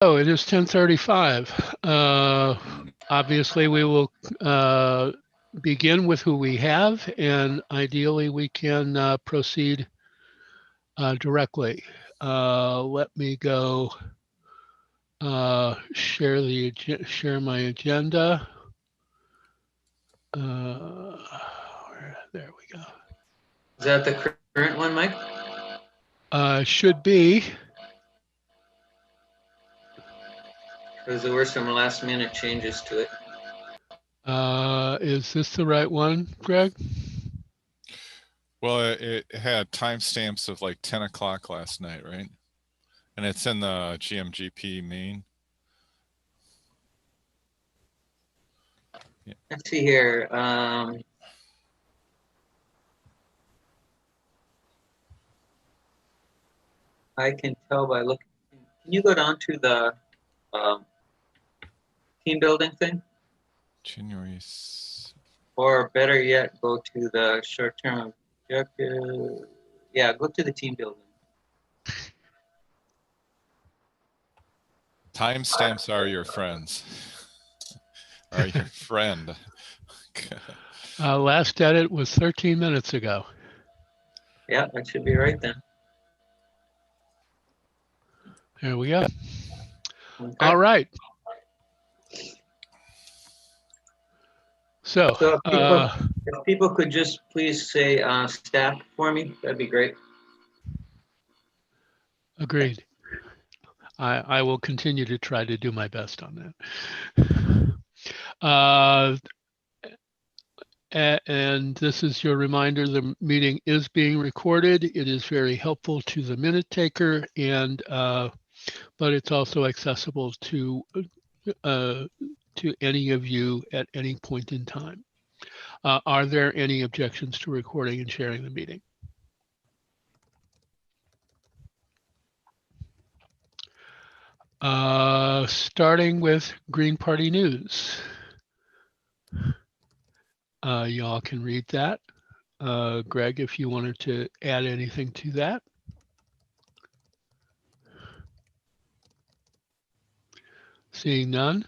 Oh, it is 10:35. Obviously, we will begin with who we have, and ideally, we can proceed directly. Let me go share my agenda. There we go. Is that the current one, Mike? Should be. Because there were some last minute changes to it. Is this the right one, Greg? Well, it had timestamps of like 10 o'clock last night, right? And it's in the GMGP main. Yeah. Let's see here. I can tell by looking. Can you go down to the team building thing? January. Or better yet, go to the short-term objective. Yeah, go to the team building. Timestamps are your friends. Are your friend. Last edit was 13 minutes ago. Yeah, that should be right then. There we go. Okay. All right. So if people could just please say staff for me, that'd be great. Agreed. I will continue to try to do my best on that. And this is your reminder, the meeting is being recorded. It is very helpful to the minute taker, and but it's also accessible to any of you at any point in time. Are there any objections to recording and sharing the meeting? Starting with Green Party News. Y'all can read that. Greg, if you wanted to add anything to that. Seeing none.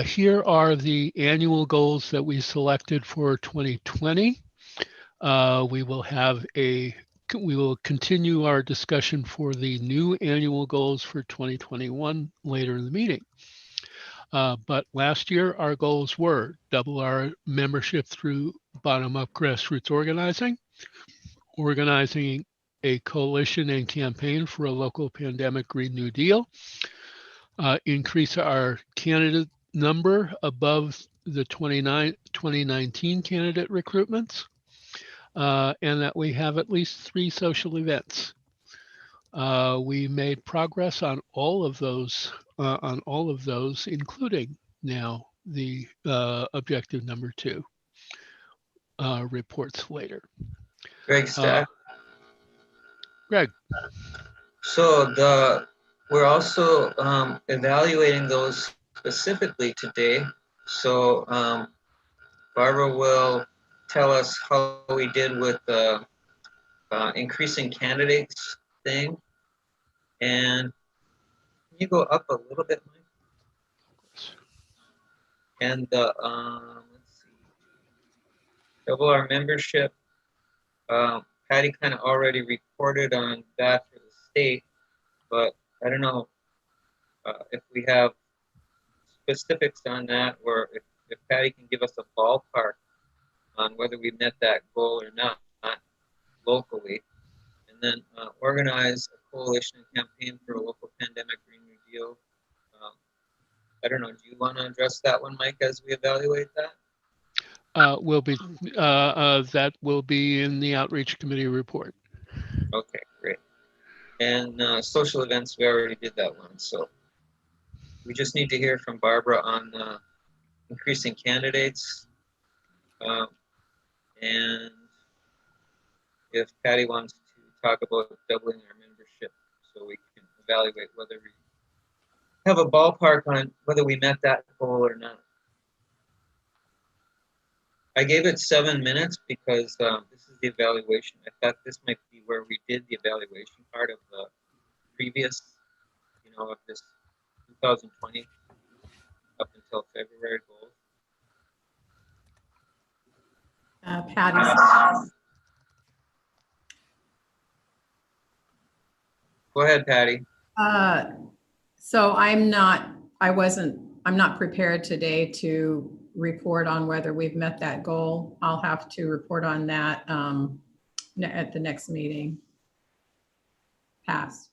Here are the annual goals that we selected for 2020. We will continue our discussion for the new annual goals for 2021 later in the meeting. But last year, our goals were double our membership through bottom-up grassroots organizing a coalition and campaign for a local pandemic Green New Deal, increase our candidate number above the 2019 candidate recruitments, and that we have at least 3 social events. We made progress on all of those, including now the objective number 2 reports later. Greg, staff. Greg. So we're also evaluating those specifically today. So Barbara will tell us how we did with the increasing candidates thing. And can you go up a little bit, Mike? And let's see, double our membership. Patty kind of already reported on that for the state, but I don't know if we have specifics on that, or if Patty can give us a ballpark on whether we met that goal or not locally, and then organize a coalition campaign for a local pandemic Green New Deal. I don't know. Do you want to address that one, Mike, as we evaluate that? That will be in the outreach committee report. Okay, great. And social events, we already did that one, so we just need to hear from Barbara on increasing candidates, and if Patty wants to talk about doubling our membership, so we can evaluate whether we have a ballpark on whether we met that goal or not. I gave it 7 minutes because this is the evaluation. I thought this might be where we did the evaluation part of the previous, of this 2020 up until February goals. Patty. Go ahead, Patty. So I'm not prepared today to report on whether we've met that goal. I'll have to report on that at the next meeting. Pass.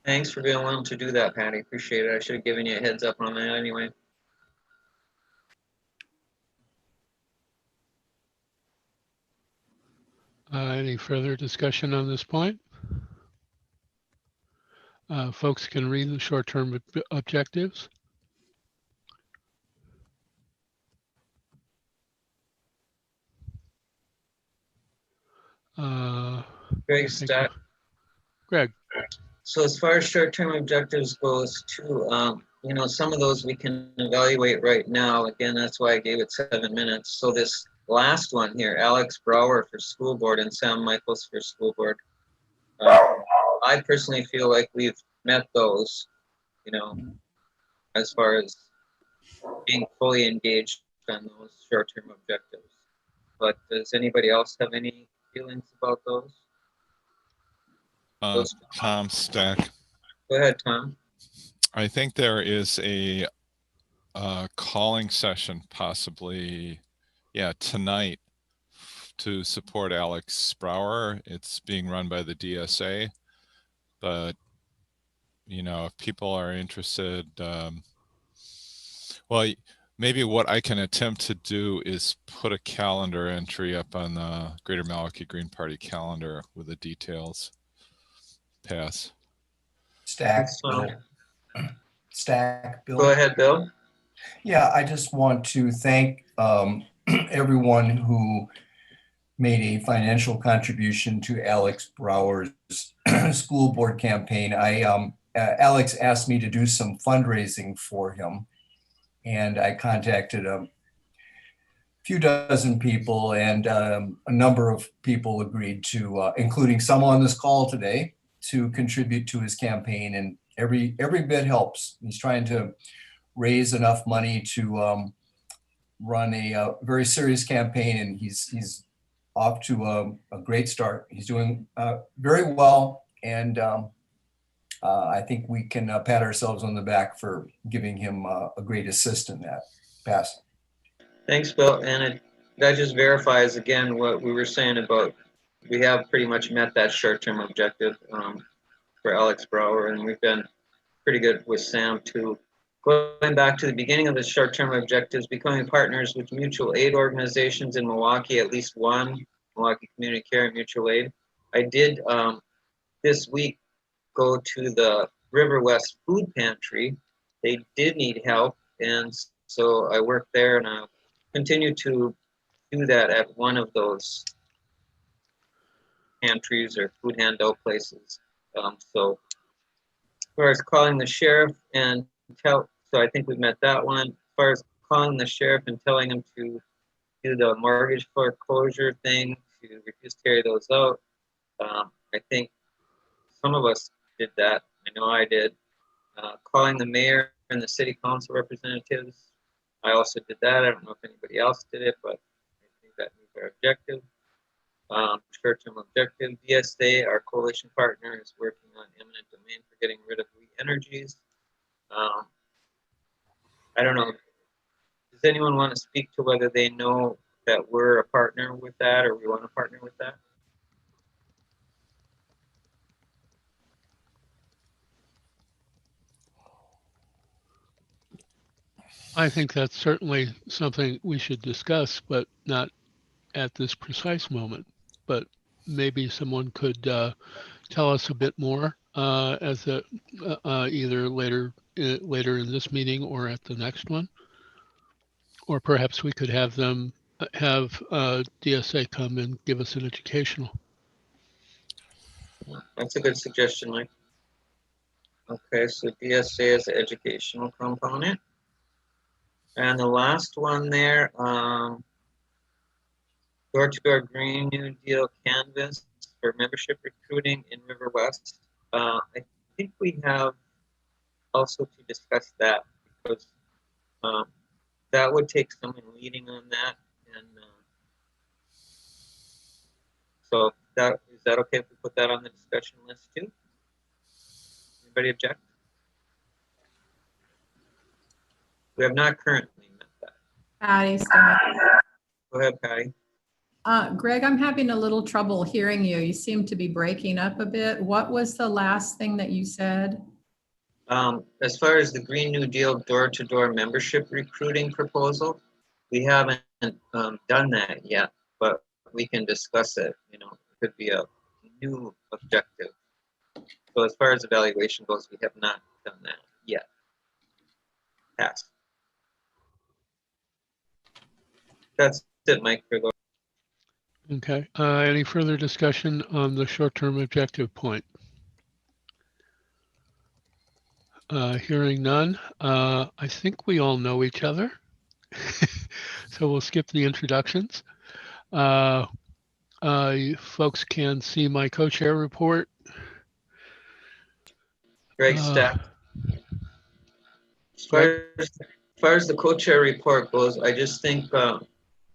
Thanks for being willing to do that, Patty. Appreciate it. I should have given you a heads up on that anyway. Any further discussion on this point? Folks can read the short-term objectives. Greg Stack. Greg. So as far as short-term objectives goes too, you know, some of those we can evaluate right now. Again, that's why I gave it 7 minutes. So this last one here, Alex Brower for school board and Sam Michaels for school board. I personally feel like we've met those, you know, as far as being fully engaged on those short-term objectives. But does anybody else have any feelings about those? Tom Stack. Go ahead, Tom. I think there is a calling session possibly, tonight to support Alex Brower. It's being run by the DSA, but you know, if people are interested, well, maybe what I can attempt to do is put a calendar entry up on the Greater Malachi Green Party calendar with the details. Pass. Stack, Bill. Stack, Bill. Go ahead, Bill. Yeah, I just want to thank everyone who made a financial contribution to Alex Brower's school board campaign. Alex asked me to do some fundraising for him, and I contacted a few dozen people, and a number of people agreed to, including some on this call today, to contribute to his campaign, and every bit helps. He's trying to raise enough money to run a very serious campaign, and he's off to a great start. He's doing very well, and I think we can pat ourselves on the back for giving him a great assist in that. Pass. Thanks, Bill. And that just verifies again what we were saying about we have pretty much met that short-term objective for Alex Brower, and we've been pretty good with Sam too. Going back to the beginning of the short-term objectives, becoming partners with mutual aid organizations in Milwaukee, at least one, Milwaukee Community Care and Mutual Aid. I did this week go to the River West Food Pantry. They did need help, and so I worked there, and I'll continue to do that at one of those pantries or food handout places. So as far as calling the sheriff and so I think we've met that one. As far as calling the sheriff and telling him to do the mortgage foreclosure thing, to refuse to carry those out, I think some of us did that. I know I did. Calling the mayor and the city council representatives, I also did that. I don't know if anybody else did it, but I think that meets our objective. Short-term objective, DSA, our coalition partner, is working on eminent domain for getting rid of weak energies. I don't know. Does anyone want to speak to whether they know that we're a partner with that or we want to partner with that? I think that's certainly something we should discuss, but not at this precise moment. But maybe someone could tell us a bit more as either later in this meeting or at the next one, or perhaps we could have them have DSA come and give us an educational. That's a good suggestion, Mike. Okay, so DSA is the educational component. And the last one there, door-to-door Green New Deal canvas for membership recruiting in River West. I think we have also to discuss that, because that would take someone leading on that, and so is that okay if we put that on the discussion list too? Anybody object? We have not currently met that. Patty, Scott. Go ahead, Patty. Greg, I'm having a little trouble hearing you. You seem to be breaking up a bit. What was the last thing that you said? As far as the Green New Deal door-to-door membership recruiting proposal, we haven't done that yet, but we can discuss it. You know, it could be a new objective. So as far as evaluation goes, we have not done that yet. Pass. That's it, Mike. Okay. Any further discussion on the short-term objective point? Hearing none. I think we all know each other. So we'll skip the introductions. You folks can see my co-chair report. Greg Stack. As far as the co-chair report goes, I just think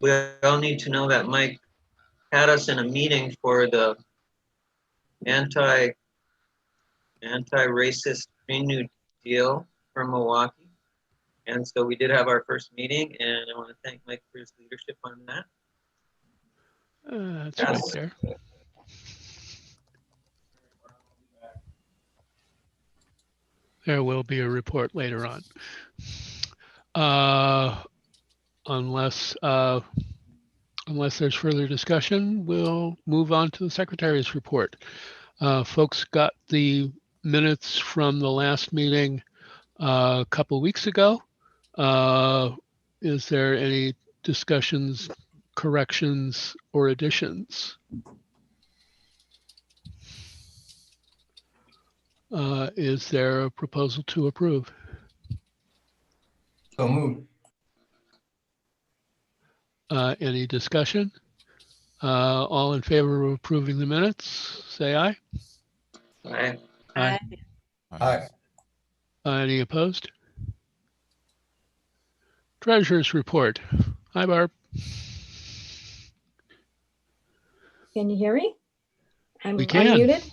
we all need to know that Mike had us in a meeting for the anti-racist Green New Deal for Milwaukee. And so we did have our first meeting, and I want to thank Mike for his leadership on that. That's right there. There will be a report later on. Unless there's further discussion, we'll move on to the secretary's report. Folks got the minutes from the last meeting a couple weeks ago. Is there any discussions, corrections, or additions? Is there a proposal to approve? So moved. Any discussion? All in favor of approving the minutes, say aye. Aye. Aye. Aye. Any opposed? Treasurer's report. Hi, Barb. Can you hear me? I'm We can. unmuted.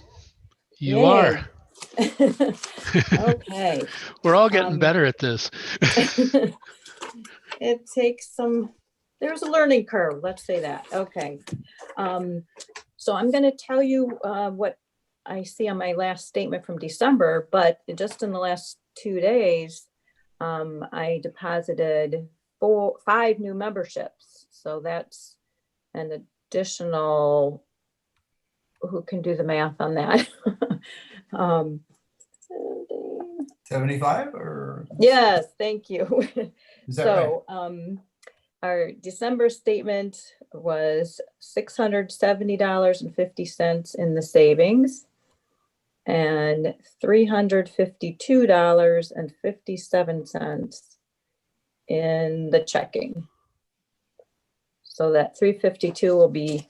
You Yay. are. Okay. We're all getting better at this. It takes there's a learning curve, let's say that. Okay. So I'm going to tell you what I see on my last statement from December, but just in the last 2 days, I deposited 5 new memberships. So that's an additional, who can do the math on that? 75 or? Yes, thank you. Is that right? So our December statement was $670.50 in the savings and $352.57 in the checking. So that 352 will be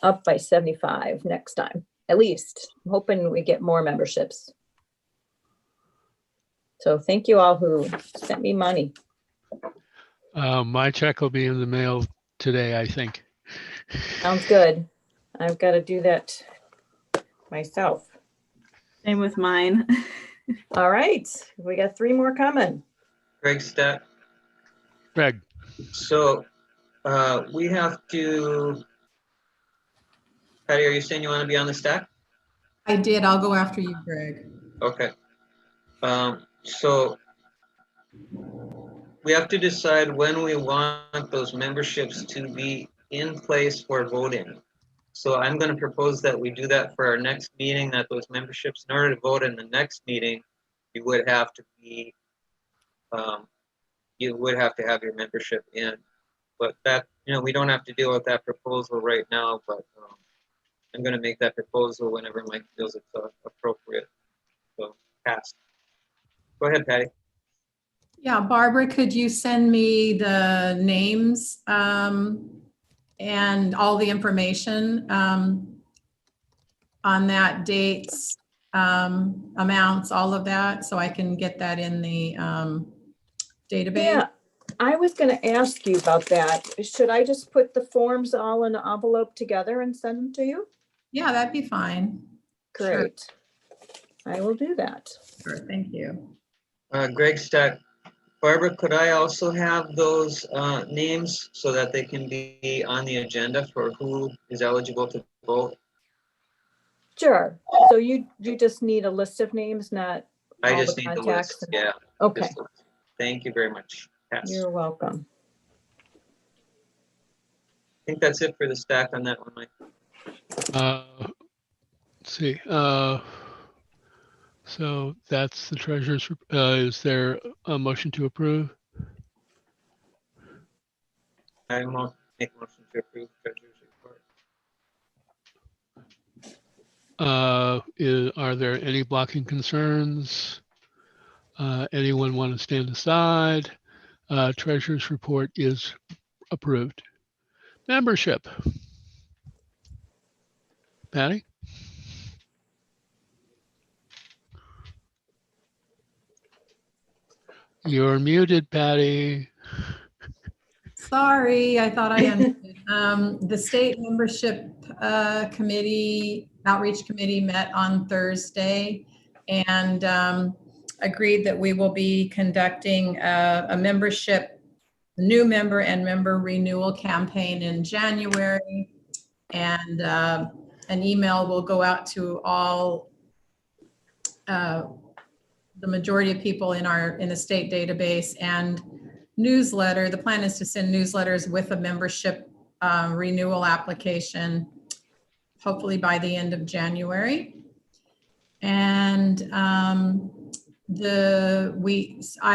up by 75 next time, at least. I'm hoping we get more memberships. So thank you all who sent me money. My check will be in the mail today, I think. Sounds good. I've got to do that myself. Same with mine. All right, we got 3 more coming. Greg Stack. Greg. So we have to, Patty, are you saying you want to be on the stack? I did. I'll go after you, Greg. Okay. So we have to decide when we want those memberships to be in place for voting. So I'm going to propose that we do that for our next meeting, that those memberships, in order to vote in the next meeting, you would have to be, you would have to have your membership in. But that, you know, we don't have to deal with that proposal right now, but I'm going to make that proposal whenever Mike feels it's appropriate. So pass. Go ahead, Patty. Yeah, Barbara, could you send me the names and all the information on that dates amounts, all of that, so I can get that in the database? Yeah, I was gonna ask you about that. Should I just put the forms all in an envelope together and send them to you? Yeah, that'd be fine. Sure. Great. I will do that. Sure, thank you. Greg Stack, Barbara, could I also have those names so that they can be on the agenda for who is eligible to vote? Sure. So you just need a list of names, not I all just the need the contacts? list, yeah. Okay, just the list. Thank you very much. Pass. you're welcome. I think that's it for the stack on that one, Mike. Let's see. So that's the treasurer's. Is there a motion to approve? I will make a motion to approve the treasurer's report. Are there any blocking concerns? Anyone want to stand aside? Treasurer's report is approved. Membership. Patty? You're muted, Patty. Sorry, I thought I understood. The state membership committee, outreach committee met on Thursday and agreed that we will be conducting a membership, new member and member renewal campaign in January. And an email will go out to all the majority of people in the state database, and newsletter. The plan is to send newsletters with a membership renewal application, hopefully by the end of January. And I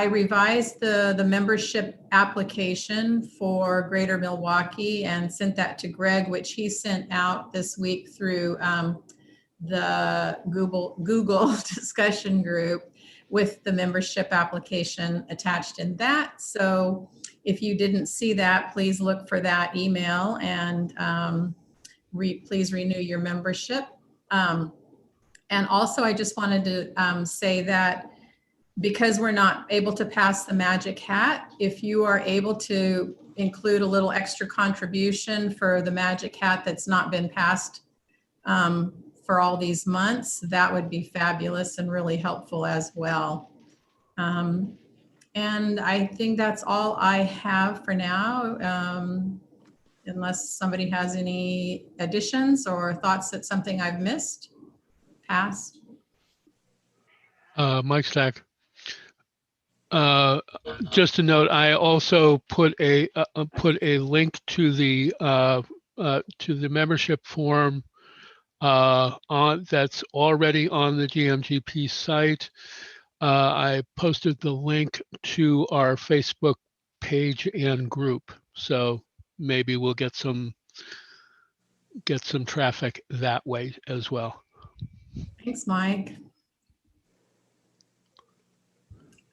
revised the membership application for Greater Milwaukee and sent that to Greg, which he sent out this week through the Google discussion group with the membership application attached in that. So if you didn't see that, please look for that email and please renew your membership. And also, I just wanted to say that because we're not able to pass the magic hat, if you are able to include a little extra contribution for the magic hat that's not been passed for all these months, that would be fabulous and really helpful as well. And I think that's all I have for now, unless somebody has any additions or thoughts that something I've missed, passed. Mike Stack. Just to note, I also put a link to the membership form that's already on the GMGP site. I posted the link to our Facebook page and group, so maybe we'll get some traffic that way as well. Thanks, Mike.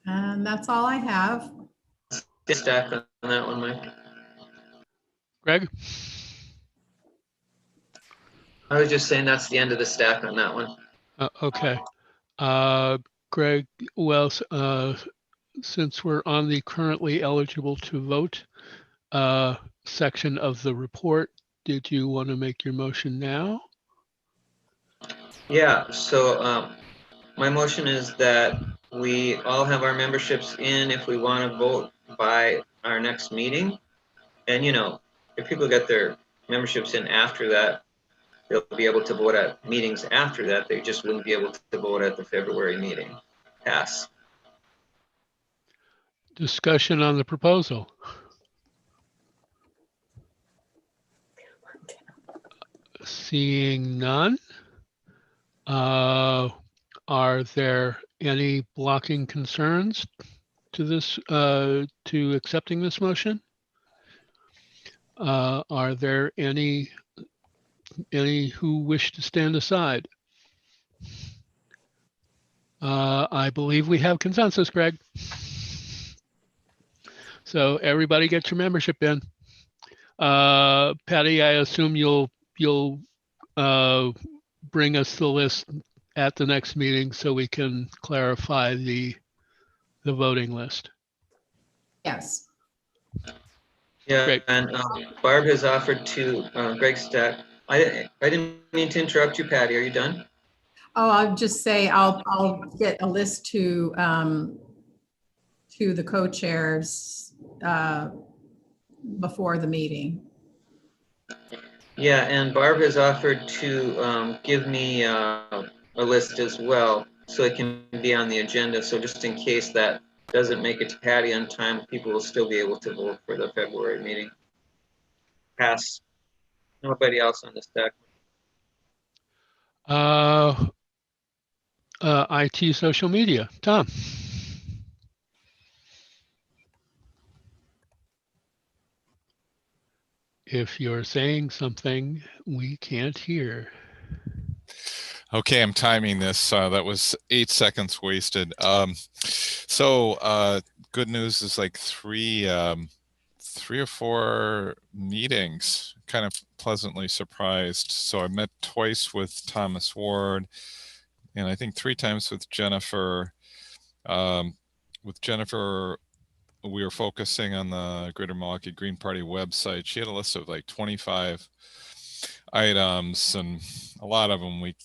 And that's all I have. Stack on that one, Mike. Greg? I was just saying that's the end of the stack on that one. Okay. Greg, well, since we're on the currently eligible to vote section of the report, did you want to make your motion now? Yeah, so my motion is that we all have our memberships in if we want to vote by our next meeting. And, you know, if people get their memberships in after that, they'll be able to vote at meetings after that. They just wouldn't be able to vote at the February meeting. Pass. Discussion on the proposal. Seeing none. Are there any blocking concerns to this, to accepting this motion? Are there any who wish to stand aside? I believe we have consensus, Greg. So everybody get your membership in. Patty, I assume you'll bring us the list at the next meeting so we can clarify the voting list. Yes. Yeah, Great. and Barb has offered to Greg Stack. I didn't mean to interrupt you, Patty. Are you done? Oh, I'll just say I'll get a list to the co-chairs before the meeting. Yeah, and Barb has offered to give me a list as well, so it can be on the agenda. So just in case that doesn't make it to Patty on time, people will still be able to vote for the February meeting. Pass. Nobody else on the stack. IT social media. Tom. If you're saying something, we can't hear. Okay, I'm timing this. That was 8 seconds wasted. Good news is like three or four meetings. Kind of pleasantly surprised. So I met twice with Thomas Ward, and I think 3 times with Jennifer. With Jennifer, we were focusing on the Greater Milwaukee Green Party website. She had a list of like 25 items, and a lot of them we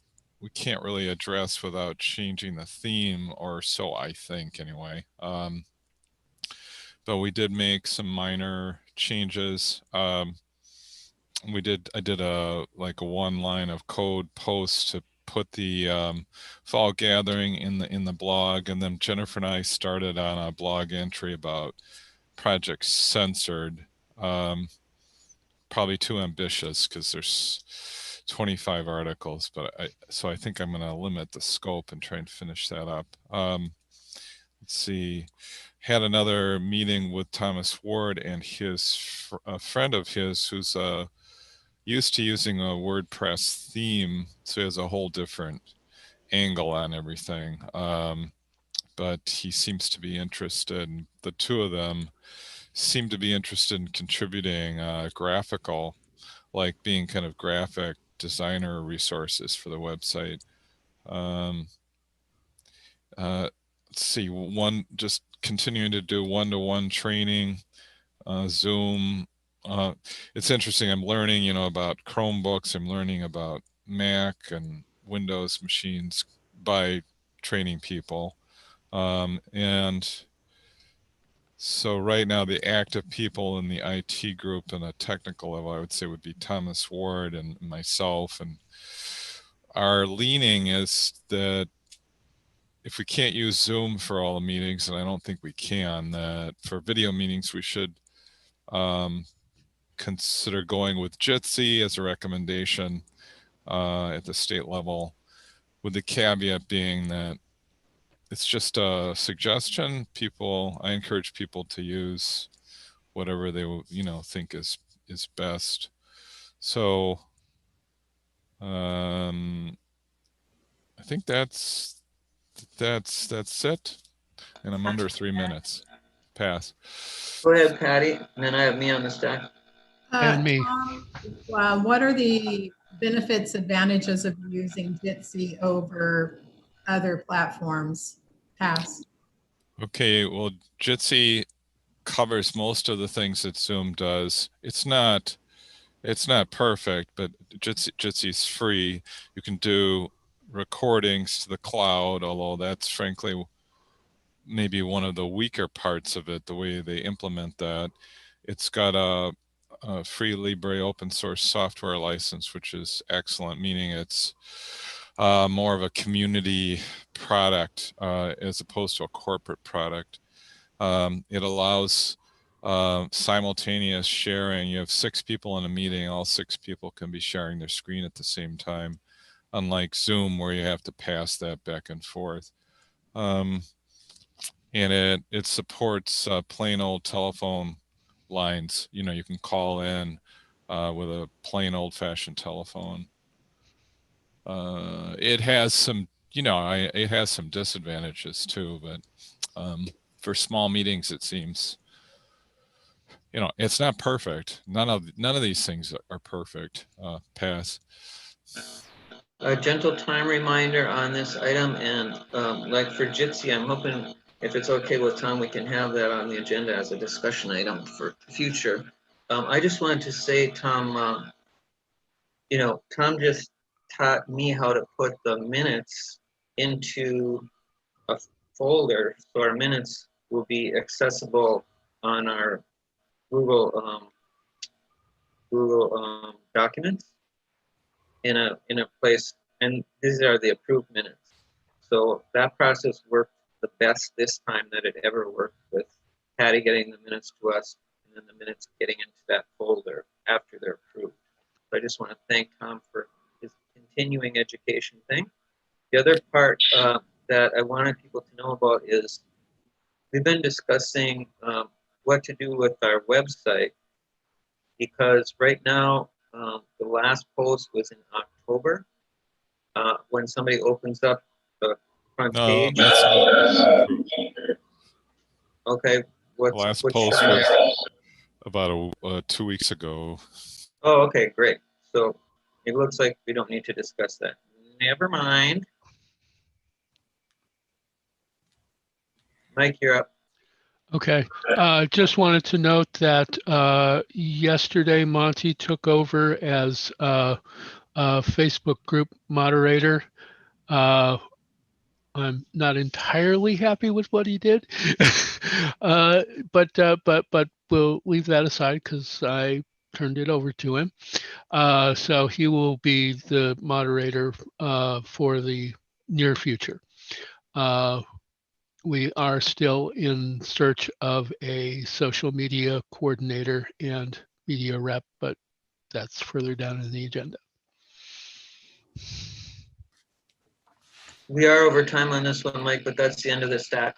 can't really address without changing the theme, or so I think anyway. But we did make some minor changes. I did a one line of code post to put the fall gathering in the blog, and then Jennifer and I started on a blog entry about Project Censored. Probably too ambitious because there's 25 articles, but I think I'm going to limit the scope and try and finish that up. Let's see, had another meeting with Thomas Ward and a friend of his who's used to using a WordPress theme, so he has a whole different angle on everything. But he seems to be interested. The two of them seem to be interested in contributing graphical, like being kind of graphic designer resources for the website. Let's see, just continuing to do one-to-one training, Zoom. It's interesting. I'm learning, about Chromebooks. I'm learning about Mac and Windows machines by training people. And so right now, the active people in the IT group and a technical level, I would say, would be Thomas Ward and myself. And our leaning is that if we can't use Zoom for all the meetings, and I don't think we can, that for video meetings, we should consider going with Jitsi as a recommendation at the state level, with the caveat being that it's just a suggestion. I encourage people to use whatever they think is best. So I think that's it, and I'm under 3 minutes. Pass. Go ahead, Patty, and then I have me on the stack. And me. Tom, what are the benefits, advantages of using Jitsi over other platforms? Pass. Okay, well, Jitsi covers most of the things that Zoom does. It's not perfect, but Jitsi's free. You can do recordings to the cloud, although that's frankly maybe one of the weaker parts of it, the way they implement that. It's got a free Libre open source software license, which is excellent, meaning it's more of a community product as opposed to a corporate product. It allows simultaneous sharing. You have 6 people in a meeting, all 6 people can be sharing their screen at the same time, unlike Zoom where you have to pass that back and forth. And it supports plain old telephone lines. You can call in with a plain old-fashioned telephone. It has some, it has some disadvantages too, but for small meetings, it seems, it's not perfect. None of these things are perfect. Pass. a gentle time reminder on this item, and like for Jitsi, I'm hoping if it's okay with Tom, we can have that on the agenda as a discussion item for future. I just wanted to say, Tom, you know, Tom just taught me how to put the minutes into a folder, so our minutes will be accessible on our Google documents in a place, and these are the approved minutes. So that process worked the best this time that it ever worked, with Patty getting the minutes to us and then the minutes getting into that folder after they're approved. So I just want to thank Tom for his continuing education thing. The other part that I wanted people to know about is we've been discussing what to do with our website, because right now the last post was in October. When somebody opens up the front No, page. that's not true. Okay, The last post was about 2 weeks ago. Oh, okay, great. So it looks like we don't need to discuss that. Never mind. Mike, you're up. Okay, just wanted to note that yesterday Monty took over as Facebook group moderator. I'm not entirely happy with what he did, but we'll leave that aside because I turned it over to him. So he will be the moderator for the near future. We are still in search of a social media coordinator and media rep, but that's further down in the agenda. We are over time on this one, Mike, but that's the end of the stack.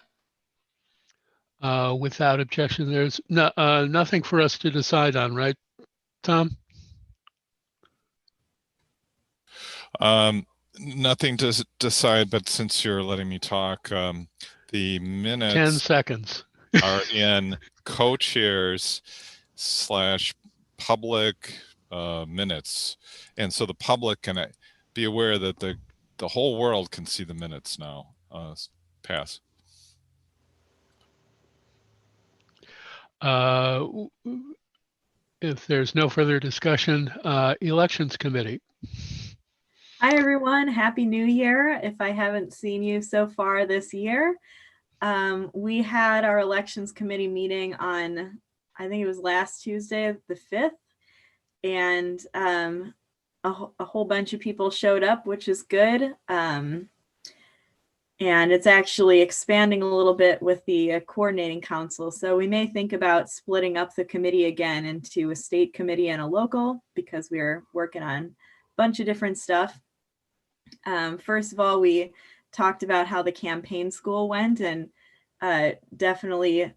Without objection, there's nothing for us to decide on, right, Tom? Nothing to decide, but since you're letting me talk, the 10 minutes seconds. are in co-chairs / public minutes. And so the public can be aware that the whole world can see the minutes now. Pass. If there's no further discussion, Elections Committee. Hi, everyone. Happy New Year. If I haven't seen you so far this year, we had our Elections Committee meeting on, I think it was last Tuesday, the 5th. And a whole bunch of people showed up, which is good. And it's actually expanding a little bit with the coordinating council. So we may think about splitting up the committee again into a state committee and a local, because we're working on a bunch of different stuff. First of all, we talked about how the campaign school went, and definitely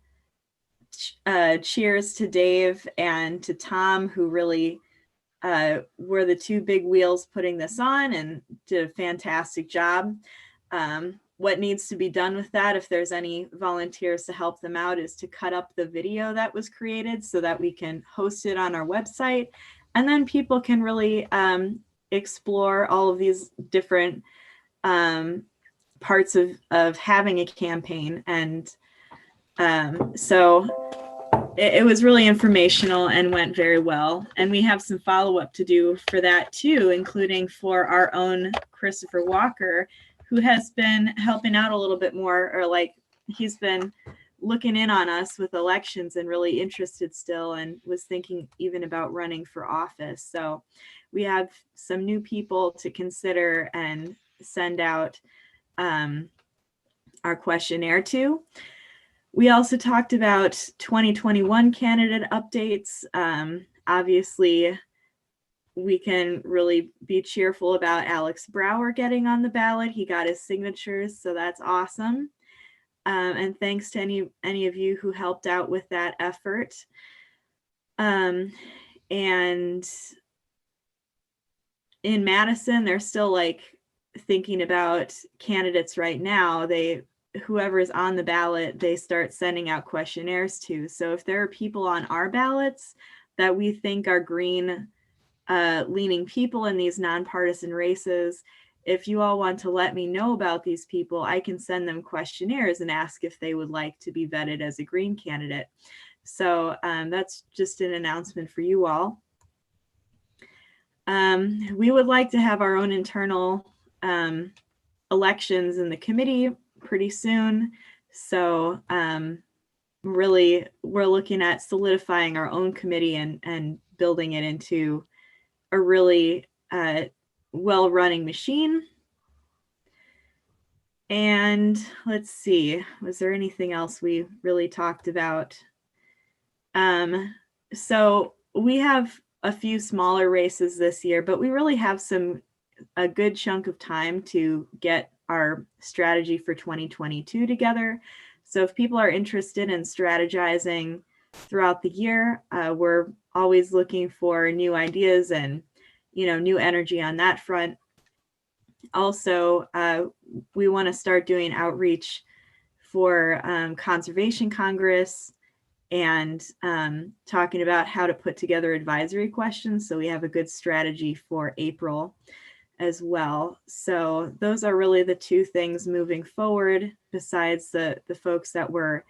cheers to Dave and to Tom, who really were the two big wheels putting this on and did a fantastic job. What needs to be done with that, if there's any volunteers to help them out, is to cut up the video that was created so that we can host it on our website. And then people can really explore all of these different parts of having a campaign. And so it was really informational and went very well. And we have some follow-up to do for that too, including for our own Christopher Walker, who has been helping out a little bit more, or like he's been looking in on us with elections and really interested still, and was thinking even about running for office. So we have some new people to consider and send out our questionnaire to. We also talked about 2021 candidate updates. Obviously, we can really be cheerful about Alex Brower getting on the ballot. He got his signatures, so that's awesome. And thanks to any of you who helped out with that effort. And in Madison, they're still like thinking about candidates right now. Whoever's on the ballot, they start sending out questionnaires to. So if there are people on our ballots that we think are green leaning people in these nonpartisan races. If you all want to let me know about these people, I can send them questionnaires and ask if they would like to be vetted as a Green candidate. So that's just an announcement for you all. We would like to have our own internal elections in the committee pretty soon. So really, we're looking at solidifying our own committee and building it into a really well-running machine. And let's see, was there anything else we really talked about? So we have a few smaller races this year, but we really have a good chunk of time to get our strategy for 2022 together. So if people are interested in strategizing throughout the year, we're always looking for new ideas and, new energy on that front. Also, we want to start doing outreach for Conservation Congress and talking about how to put together advisory questions. So we have a good strategy for April as well. So those are really the two things moving forward, besides the folks that we're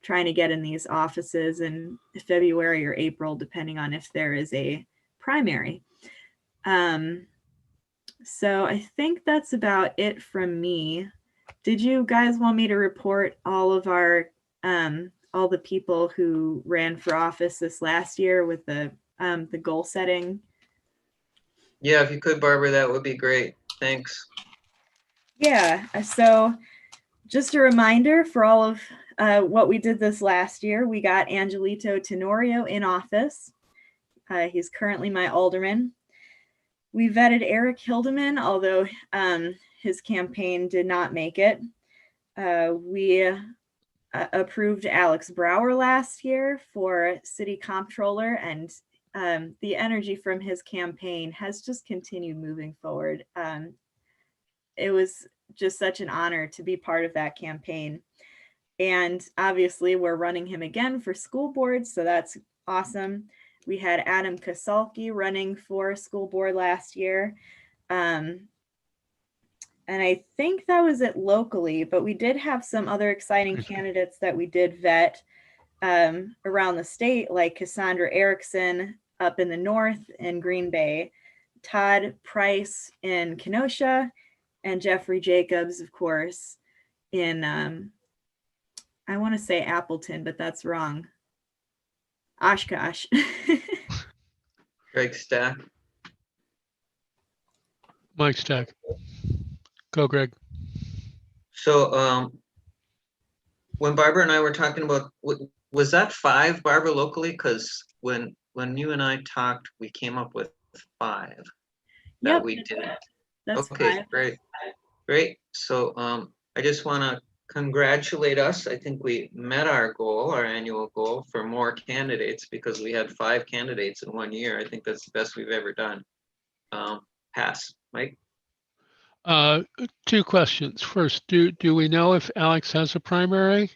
trying to get in these offices in February or April, depending on if there is a primary. So I think that's about it from me. Did you guys want me to report all of our all the people who ran for office this last year with the goal setting? Yeah, if you could, Barbara, that would be great. Thanks. Yeah, so just a reminder for all of what we did this last year, we got Angelito Tenorio in office. He's currently my alderman. We vetted Eric Hildeman, although his campaign did not make it. We approved Alex Brower last year for city comptroller, and the energy from his campaign has just continued moving forward. It was just such an honor to be part of that campaign. And obviously we're running him again for school board, so that's awesome. We had Adam Kasalki running for school board last year. And I think that was it locally, but we did have some other exciting candidates that we did vet around the state, like Cassandra Erickson up in the north in Green Bay, Todd Price in Kenosha, and Jeffrey Jacobs, of course, in, I want to say Appleton, but that's wrong. Oshkosh. Greg Stack. Mike Stack. Go, Greg. So when Barbara and I were talking about, was that 5, Barbara, locally? Because when you and I talked, we came up with 5 that Yep, we did. that's Okay, 5. great. So I just want to congratulate us. I think we met our goal, our annual goal for more candidates, because we had 5 candidates in 1 year. I think that's the best we've ever done. Pass, Mike. 2 questions. First, do we know if Alex has a primary?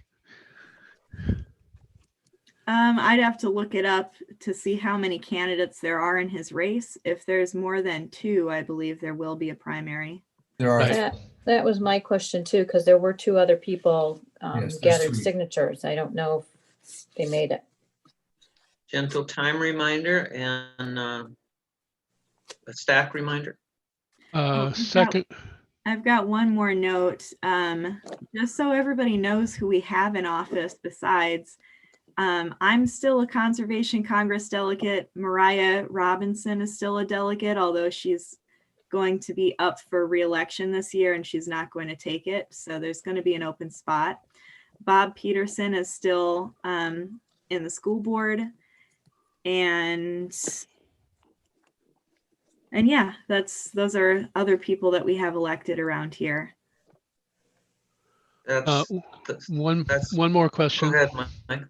I'd have to look it up to see how many candidates there are in his race. If there's more than 2, I believe there will be a primary. There are. Right. That was my question too, because there were 2 other people Yes, there's gathered 3. signatures. I don't know if they made it. Gentle time reminder and a stack reminder. Second. I've got one more note, just so everybody knows who we have in office besides. I'm still a Conservation Congress delegate. Mariah Robinson is still a delegate, although she's going to be up for re-election this year and she's not going to take it. So there's going to be an open spot. Bob Peterson is still in the school board. And yeah, those are other people that we have elected around here. One more question. Go ahead, Mike.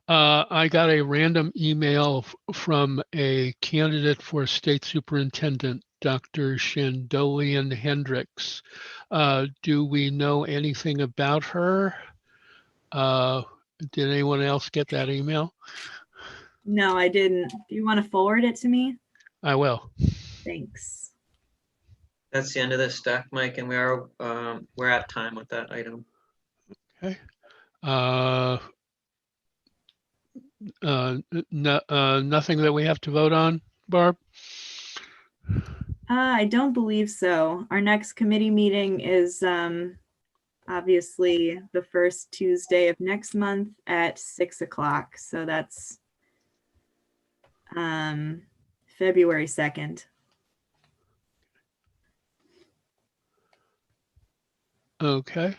I got a random email from a candidate for state superintendent, Dr. Chandolian Hendricks. Do we know anything about her? Did anyone else get that email? No, I didn't. Do you want to forward it to me? I will. Thanks. That's the end of this stack, Mike, and we're at time with that item. Okay. Nothing that we have to vote on, Barb? I don't believe so. Our next committee meeting is obviously the first Tuesday of next month at 6 o'clock. So that's February 2nd. Okay.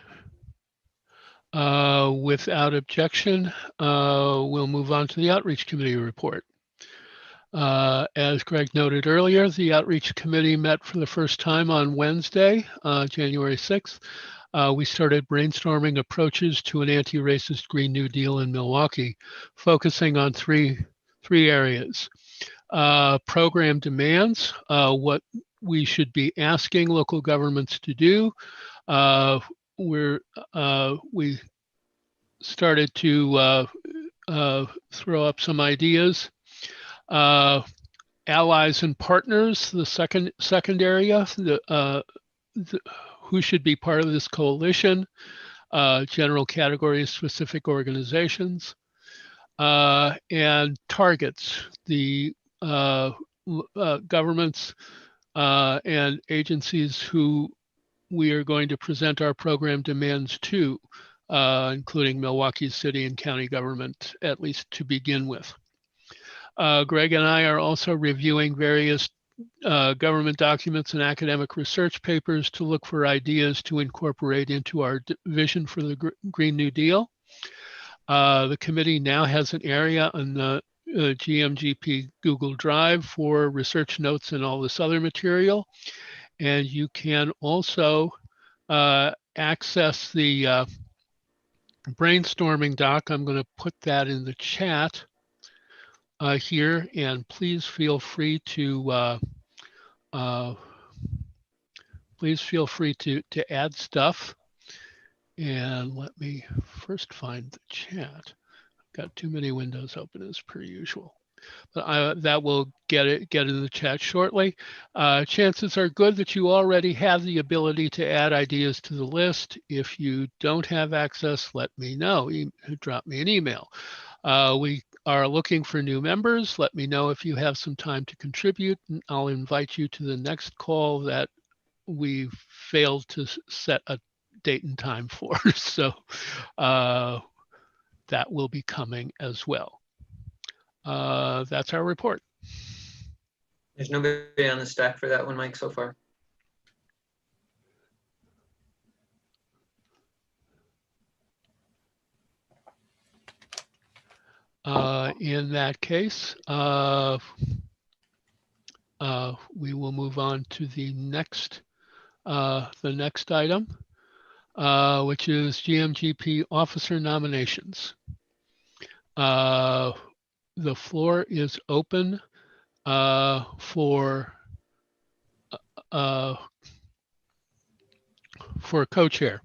Without objection, we'll move on to the Outreach Committee report. As Greg noted earlier, the Outreach Committee met for the first time on Wednesday, January 6th. We started brainstorming approaches to an anti-racist Green New Deal in Milwaukee, focusing on three areas. Program demands, what we should be asking local governments to do. We started to throw up some ideas. Allies and partners, the second area, who should be part of this coalition, general categories, specific organizations, and targets, the governments and agencies who we are going to present our program demands to, including Milwaukee City and county government, at least to begin with. Greg and I are also reviewing various government documents and academic research papers to look for ideas to incorporate into our vision for the Green New Deal. The committee now has an area on the GMGP Google Drive for research notes and all this other material. And you can also access the brainstorming doc. I'm going to put that in the chat here, and please feel free to add stuff. And let me first find the chat. I've got too many windows open as per usual. But that will get in the chat shortly. Chances are good that you already have the ability to add ideas to the list. If you don't have access, let me know. Drop me an email. We are looking for new members. Let me know if you have some time to contribute, and I'll invite you to the next call that we failed to set a date and time for. So that will be coming as well. That's our report. There's nobody on the stack for that one, Mike, so far. In that case, we will move on to the next item, which is GMGP officer nominations. The floor is open for co-chair.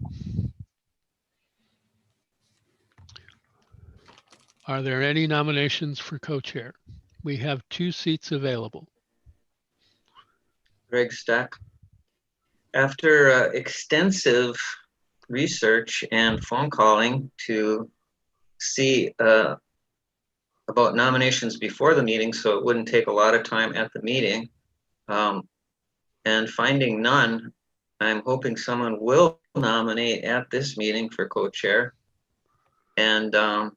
Are there any nominations for co-chair? We have 2 seats available. Greg Stack. After extensive research and phone calling to see about nominations before the meeting, so it wouldn't take a lot of time at the meeting, and finding none, I'm hoping someone will nominate at this meeting for co-chair. And I'll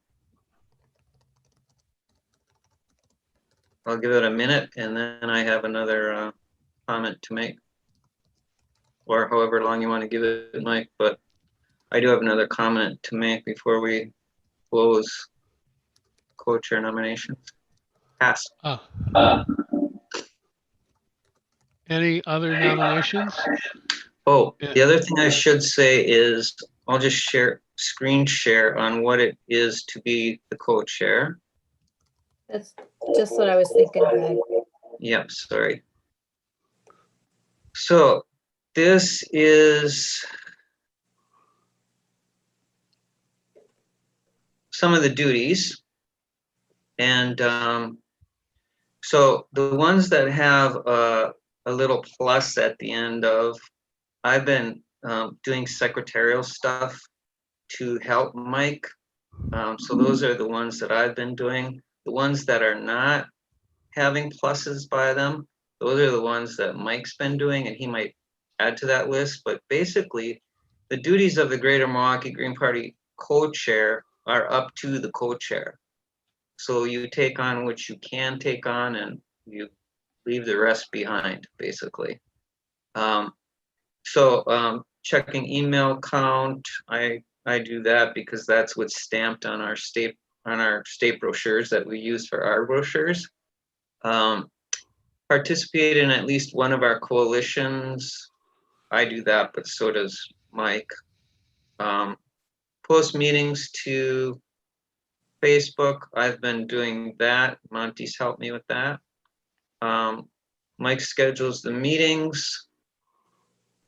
give it a minute, and then I have another comment to make, or however long you want to give it, Mike. But I do have another comment to make before we close co-chair nominations. Pass. Any other nominations? Oh, Yeah. the other thing I should say is I'll just screen share on what it is to be the co-chair. That's just what I was thinking, Greg. Yep, sorry. So this is some of the duties. And So the ones that have a little plus at the end of, I've been doing secretarial stuff to help Mike. So those are the ones that I've been doing. The ones that are not having pluses by them, those are the ones that Mike's been doing, and he might add to that list. But basically, the duties of the Greater Milwaukee Green Party co-chair are up to the co-chair. So you take on what you can take on, and you leave the rest behind, basically. Checking email count, I do that because that's what's stamped on our state brochures that we use for our brochures. Participate in at least one of our coalitions. I do that, but so does Mike. Post meetings to Facebook. I've been doing that. Monty's helped me with that. Mike schedules the meetings.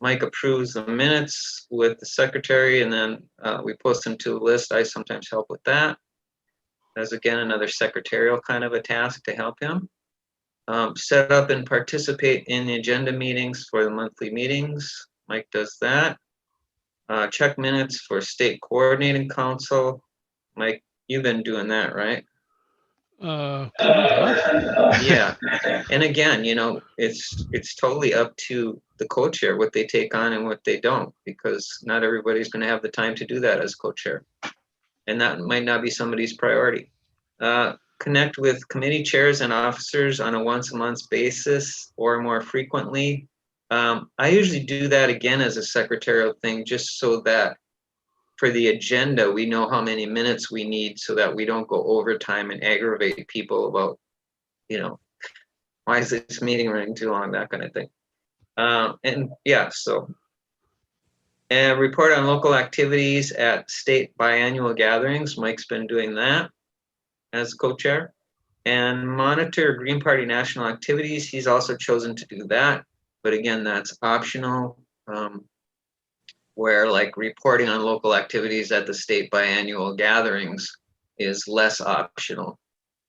Mike approves the minutes with the secretary, and then we post them to a list. I sometimes help with that. That's again another secretarial kind of a task to help him. Set up and participate in the agenda meetings for the monthly meetings. Mike does that. Check minutes for state coordinating council. Mike, you've been doing that, right? Kind of. Yeah, and again, you know, it's totally up to the co-chair what they take on and what they don't, because not everybody's going to have the time to do that as co-chair, and that might not be somebody's priority. Connect with committee chairs and officers on a once-a-month basis or more frequently. I usually do that again as a secretarial thing, just so that for the agenda, we know how many minutes we need so that we don't go overtime and aggravate people about, you know, why is this meeting running too long, that kind of thing. And report on local activities at state biannual gatherings. Mike's been doing that as co-chair. And monitor Green Party national activities. He's also chosen to do that. But again, that's optional. Where like reporting on local activities at the state biannual gatherings is less optional.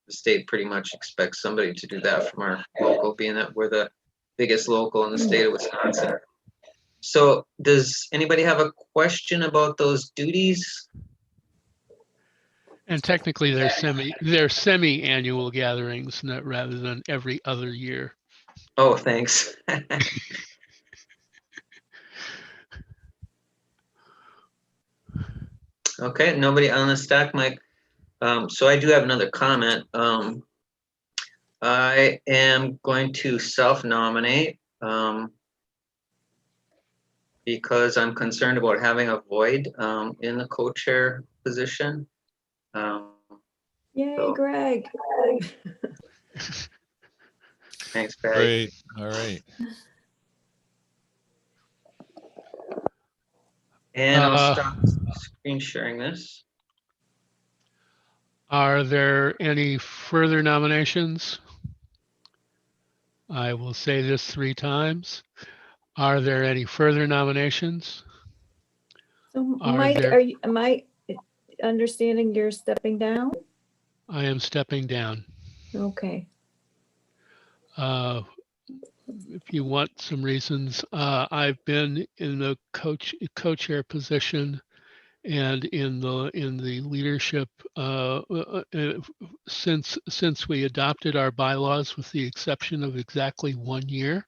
The state pretty much expects somebody to do that from our local, being that we're the biggest local in the state of Wisconsin. So does anybody have a question about those duties? And technically they're semi-annual gatherings, rather than every other year. Oh, thanks. Okay, nobody on the stack, Mike. So I do have another comment. I am going to self-nominate because I'm concerned about having a void in the co-chair position. Yay, So- Greg. Thanks, Patty. Great. All right. And I'll stop screen sharing this. Are there any further nominations? I will say this 3 times. Are there any further nominations? So Are Mike, there- am I understanding you're stepping down? I am stepping down. Okay. If you want some reasons, I've been in the co-chair position and in the leadership since we adopted our bylaws, with the exception of exactly 1 year.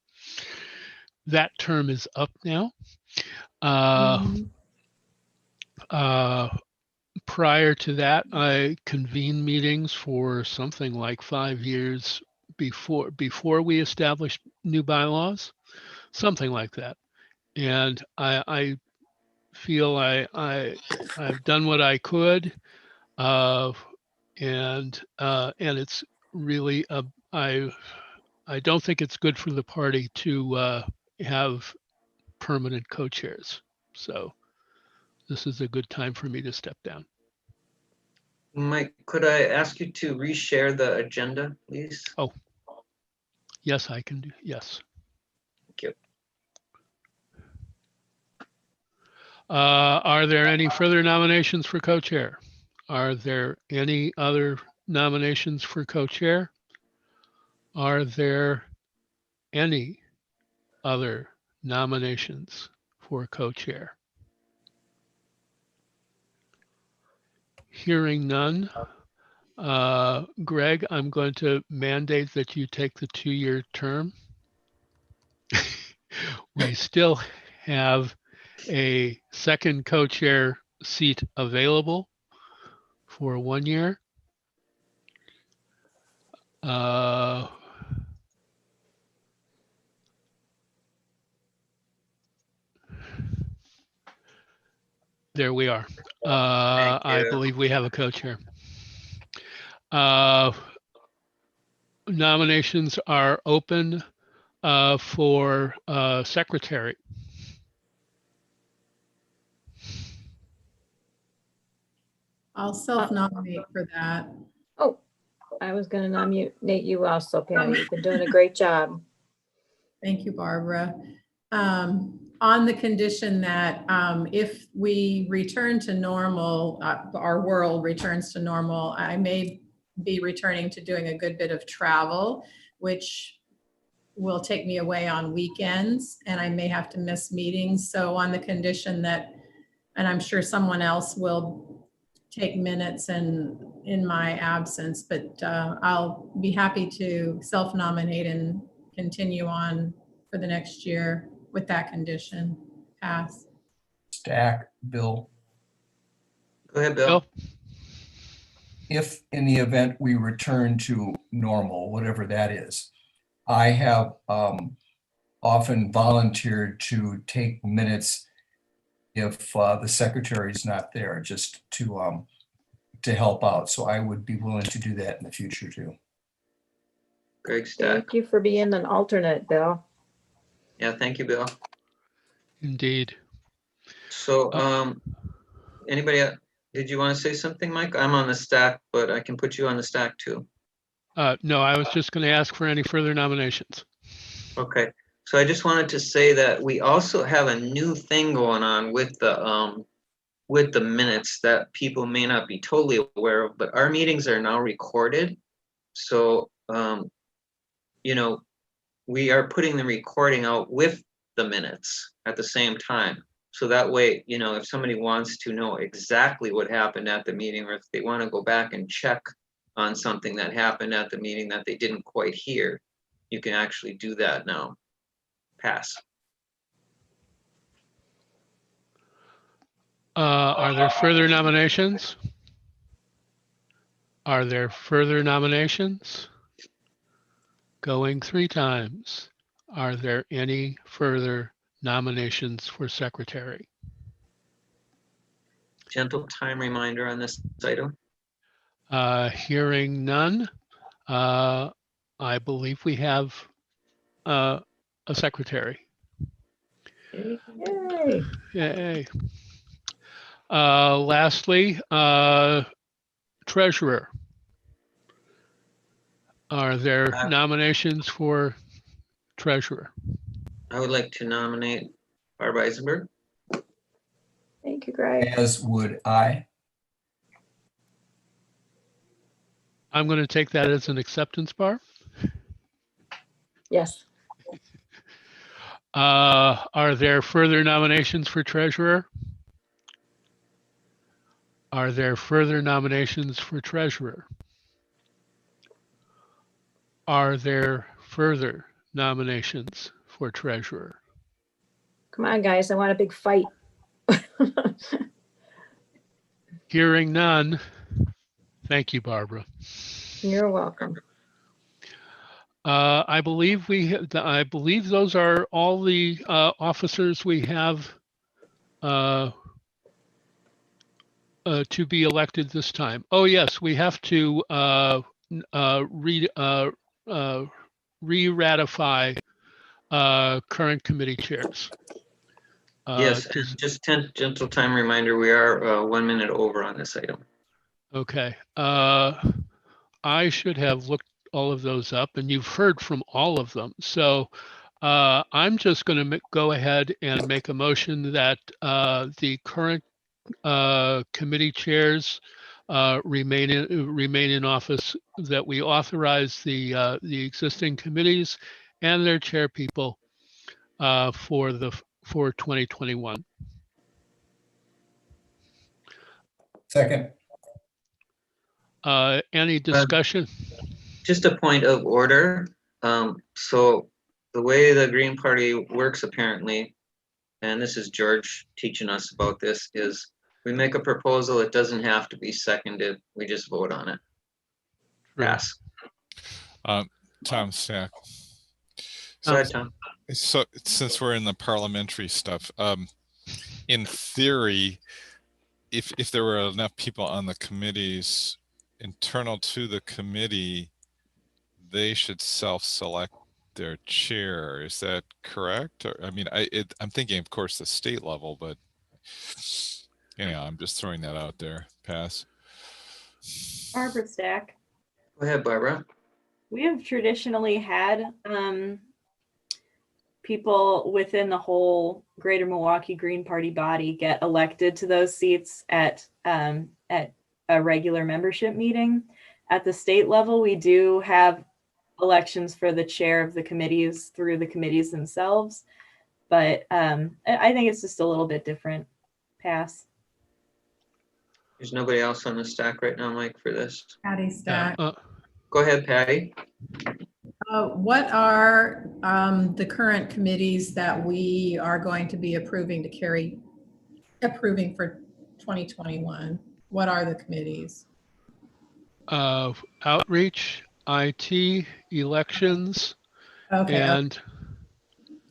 That term is up now. Prior to that, I convened meetings for something like 5 years before we established new bylaws, something like that. And I feel I've done what I could, and it's really I don't think it's good for the party to have permanent co-chairs. So this is a good time for me to step down. Mike, could I ask you to reshare the agenda, please? Oh, yes, I can do. Yes. Thank you. Are there any further nominations for co-chair? Are there any other nominations for co-chair? Are there any other nominations for co-chair? Hearing none. Greg, I'm going to mandate that you take the 2-year term. We still have a second co-chair seat available for 1 year. There we are. I believe we have a co-chair. Nominations are open for secretary. I'll self-nominate for that. Oh, I was going to nominate you also, Patty. You've been doing a great job. Thank you, Barbara. On the condition that if we return to normal, our world returns to normal, I may be returning to doing a good bit of travel, which will take me away on weekends, and I may have to miss meetings. So on the condition that, and I'm sure someone else will take minutes and in my absence, but I'll be happy to self-nominate and continue on for the next year with that condition. Pass. Stack, Bill. Go ahead, Bill. If in the event we return to normal, whatever that is, I have often volunteered to take minutes if the secretary is not there, just to help out. So I would be willing to do that in the future too. Greg Stack. Thank you for being an alternate, Bill. Yeah, thank you, Bill. Indeed. So, anybody, did you want to say something, Mike? I'm on the stack, but I can put you on the stack too. No, I was just going to ask for any further nominations. Okay, so I just wanted to say that we also have a new thing going on with the minutes that people may not be totally aware of, but our meetings are now recorded. So, you know, we are putting the recording out with the minutes at the same time. So that way, you know, if somebody wants to know exactly what happened at the meeting, or if they want to go back and check on something that happened at the meeting that they didn't quite hear, you can actually do that now. Pass. Are there further nominations? Are there further nominations? Going 3 times. Are there any further nominations for secretary? Gentle time reminder on this item. Hearing none, I believe we have a secretary. Yay. Yay. Lastly, treasurer. Are there nominations for treasurer? I would like to nominate Barb Eisenberg. Thank you, Greg. As would I. I'm going to take that as an acceptance, Barb. Yes. Are there further nominations for treasurer? Are there further nominations for treasurer? Are there further nominations for treasurer? Come on, guys. I want a big fight. Hearing none. Thank you, Barbara. You're welcome. I believe those are all the officers we have to be elected this time. Oh yes, we have to re-ratify current committee chairs. Yes, just gentle time reminder, we are 1 minute over on this item. Okay. I should have looked all of those up, and you've heard from all of them. So I'm just going to go ahead and make a motion that the current committee chairs remain in office, that we authorize the existing committees and their chair people for 2021. Second. Any discussion? Just a point of order. So the way the Green Party works apparently, and this is George teaching us about this, is we make a proposal, it doesn't have to be seconded, we just vote on it. Pass. Tom Stack. Go ahead, Tom. So since we're in the parliamentary stuff, in theory, if there were enough people on the committees internal to the committee, they should self-select their chair. Is that correct? Or, I mean, I'm thinking, of course, the state level, but anyhow, I'm just throwing that out there. Pass. Barbara Stack. Go ahead, Barbara. We have traditionally had people within the whole Greater Milwaukee Green Party body get elected to those seats at a regular membership meeting. At the state level, we do have elections for the chair of the committees through the committees themselves, but I think it's just a little bit different. Pass. There's nobody else on the stack right now, Mike, for this. Patty Stack. Go ahead, Patty. What are the current committees that we are going to be approving for 2021? What are the committees? Outreach, IT, elections, Okay. and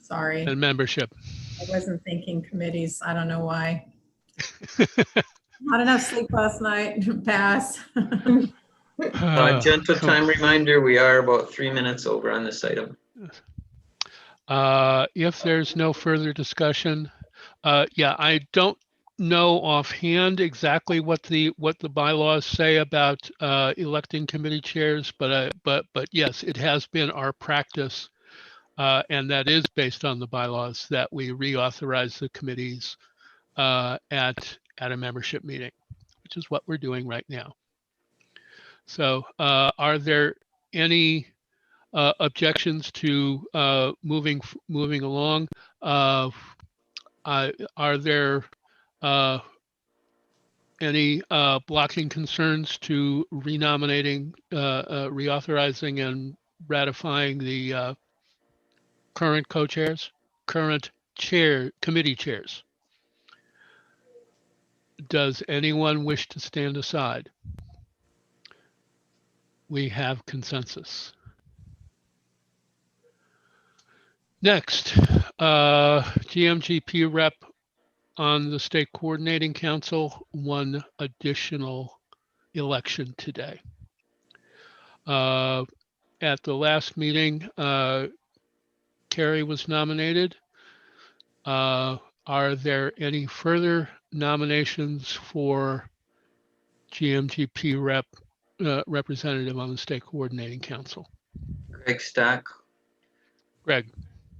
Sorry. and membership. I wasn't thinking committees. I don't know why. Not enough sleep last night. Pass. Gentle time reminder, we are about 3 minutes over on this item. If there's no further discussion, yeah, I don't know offhand exactly what the bylaws say about electing committee chairs, but yes, it has been our practice, and that is based on the bylaws, that we reauthorize the committees at a membership meeting, which is what we're doing right now. So are there any objections to moving along? Are there any blocking concerns to renominating, reauthorizing and ratifying the current co-chairs, current committee chairs? Does anyone wish to stand aside? We have consensus. Next, GMGP rep on the State Coordinating Council, one additional election today. At the last meeting, Carrie was nominated. Are there any further nominations for GMGP representative on the State Coordinating Council? Greg Stack. Greg.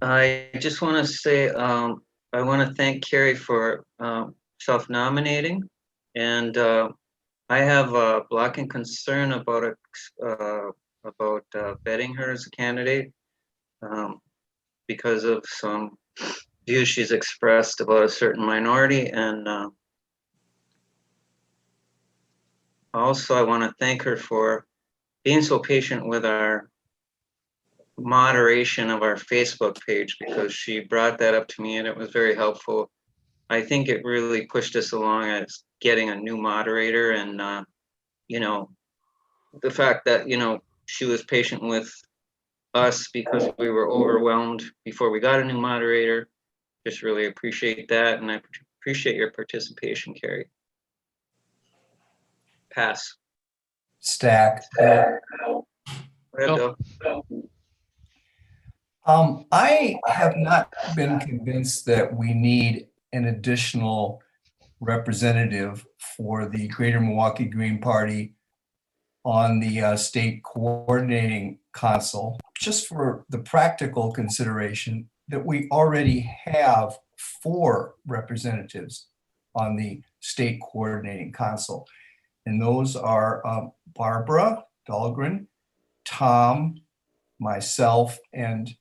I just want to say, I want to thank Carrie for self-nominating, and I have a blocking concern about vetting her as a candidate because of some views she's expressed about a certain minority, and also I want to thank her for being so patient with our moderation of our Facebook page, because she brought that up to me and it was very helpful. I think it really pushed us along as getting a new moderator, and you know, the fact that, you know, she was patient with us because we were overwhelmed before we got a new moderator. Just really appreciate that, and I appreciate your participation, Carrie. Pass. Stack. Go ahead, Bill. I have not been convinced that we need an additional representative for the Greater Milwaukee Green Party on the State Coordinating Council, just for the practical consideration that we already have 4 representatives on the State Coordinating Council. And those are Barbara Dahlgren, Tom, myself, and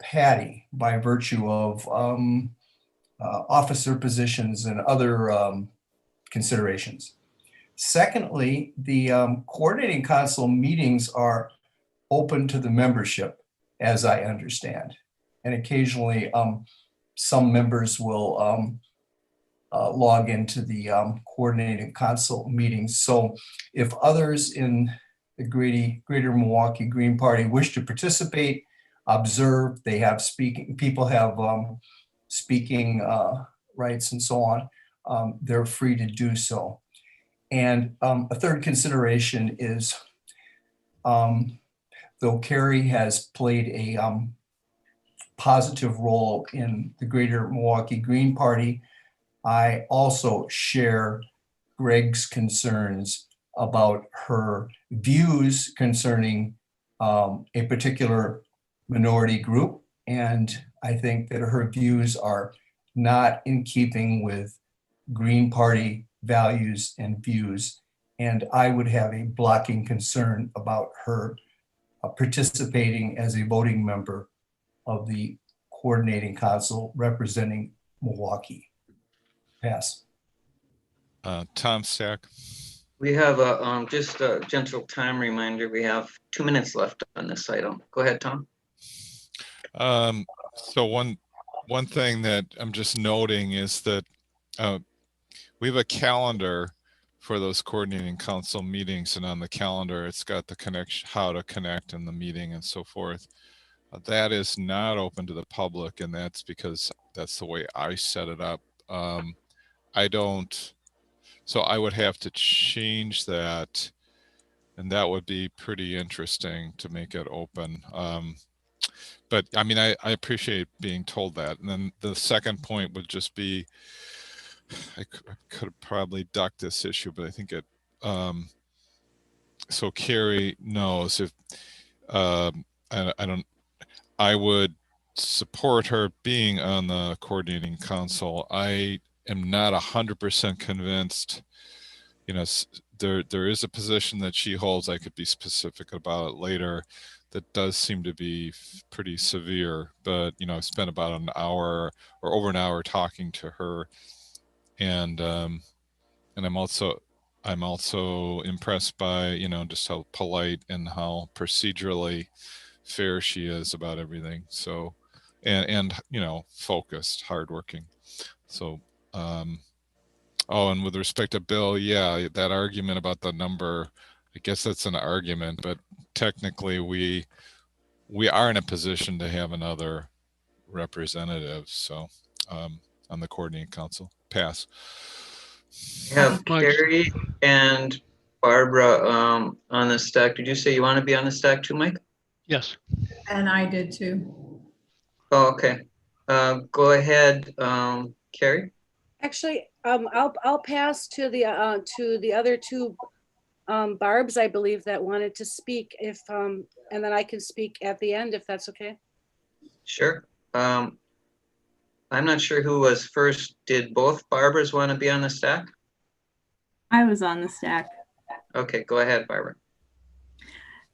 Patty, by virtue of officer positions and other considerations. Secondly, the coordinating council meetings are open to the membership, as I understand. And occasionally, some members will log into the coordinating council meetings. So if others in the Greater Milwaukee Green Party wish to participate, observe, they have speaking, people have speaking rights and so on, they're free to do so. And a third consideration is, though Carrie has played a positive role in the Greater Milwaukee Green Party, I also share Greg's concerns about her views concerning a particular minority group. And I think that her views are not in keeping with Green Party values and views. And I would have a blocking concern about her participating as a voting member of the coordinating council representing Milwaukee. Pass. Tom Stack. We have a just a gentle time reminder. We have 2 minutes left on this item. Go ahead, Tom. So one thing that I'm just noting is that we have a calendar for those coordinating council meetings, and on the calendar it's got the connection, how to connect in the meeting and so forth. That is not open to the public, and that's because that's the way I set it up. I don't, so I would have to change that, and that would be pretty interesting to make it open. But I mean, I appreciate being told that. And then the second point would just be, I could have probably ducked this issue, but I think it, so Carrie knows if, I would support her being on the coordinating council. I am not 100% convinced, you know, there is a position that she holds, I could be specific about it later, that does seem to be pretty severe, but, you know, I've spent about an hour or over an hour talking to her. And I'm also impressed by, you know, just how polite and how procedurally fair she is about everything. So, and you know, focused, hardworking. So, oh, and with respect to Bill, yeah, that argument about the number, I guess that's an argument, but technically we are in a position to have another representative. So, on the coordinating council. Pass. We have Carrie and Barbara on the stack. Did you say you want to be on the stack too, Mike? Yes. And I did too. Oh, okay. Go ahead, Carrie. Actually, I'll pass to the other two Barbs, I believe, that wanted to speak, if and then I can speak at the end if that's okay. Sure. I'm not sure who was first. Did both Barbaras want to be on the stack? I was on the stack. Okay, go ahead, Barbara.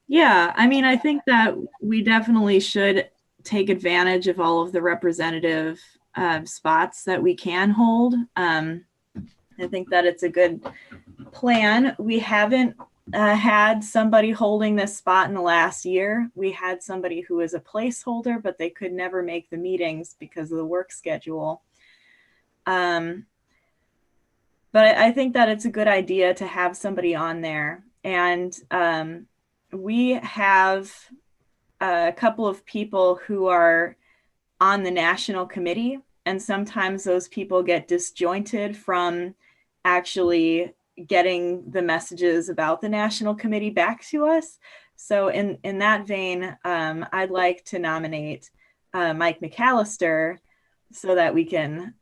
Yeah, I mean, I think that we definitely should take advantage of all of the representative spots that we can hold. I think that it's a good plan. We haven't had somebody holding this spot in the last year. We had somebody who was a placeholder, but they could never make the meetings because of the work schedule. But I think that it's a good idea to have somebody on there. And we have a couple of people who are on the national committee, and sometimes those people get disjointed from actually getting the messages about the national committee back to us. So in that vein, I'd like to nominate Mike Mcallister so that we can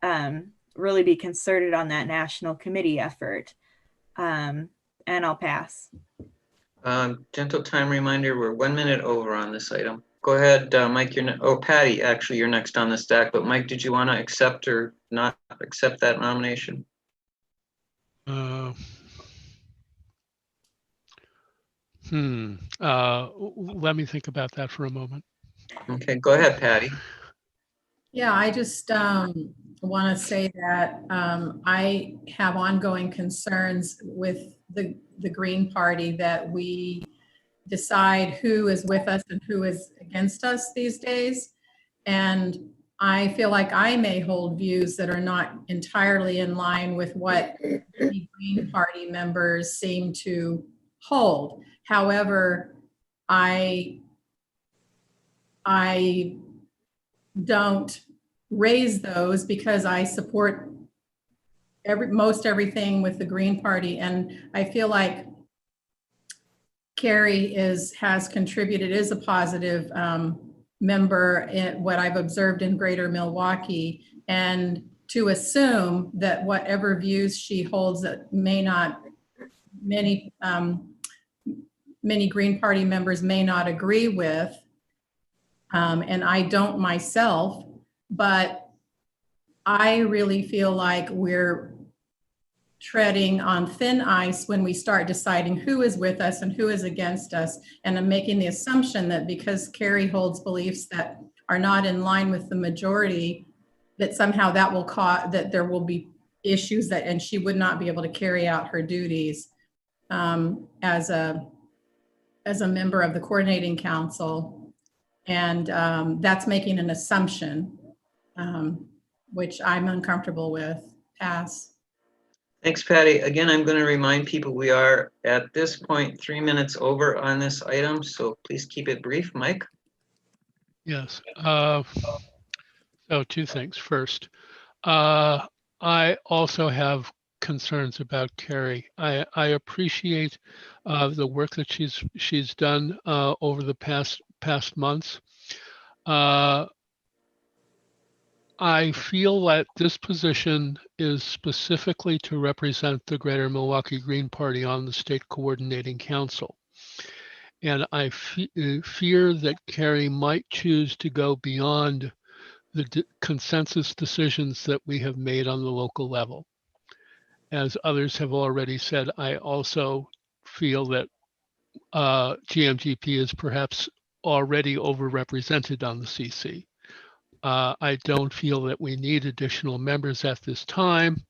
really be concerted on that national committee effort. And I'll pass. Gentle time reminder, we're 1 minute over on this item. Go ahead, Mike, Patty, actually, you're next on the stack, but Mike, did you want to accept or not accept that nomination? Let me think about that for a moment. Okay, go ahead, Patty. Yeah, I just want to say that I have ongoing concerns with the Green Party that we decide who is with us and who is against us these days. And I feel like I may hold views that are not entirely in line with what the Green Party members seem to hold. However, I don't raise those because I support most everything with the Green Party. And I feel like Carrie has contributed, is a positive member in what I've observed in Greater Milwaukee, and to assume that whatever views she holds that may not, many Green Party members may not agree with, and I don't myself, but I really feel like we're treading on thin ice when we start deciding who is with us and who is against us. And I'm making the assumption that because Carrie holds beliefs that are not in line with the majority, that somehow that will cause, that there will be issues that, and she would not be able to carry out her duties as a member of the coordinating council. And that's making an assumption, which I'm uncomfortable with. Pass. Thanks, Patty. Again, I'm going to remind people we are at this point 3 minutes over on this item, so please keep it brief. Mike? Yes. So two things. First, I also have concerns about Carrie. I appreciate the work that she's done over the past months. I feel that this position is specifically to represent the Greater Milwaukee Green Party on the state coordinating council. And I fear that Carrie might choose to go beyond the consensus decisions that we have made on the local level. As others have already said, I also feel that GMGP is perhaps already overrepresented on the CC. I don't feel that we need additional members at this time.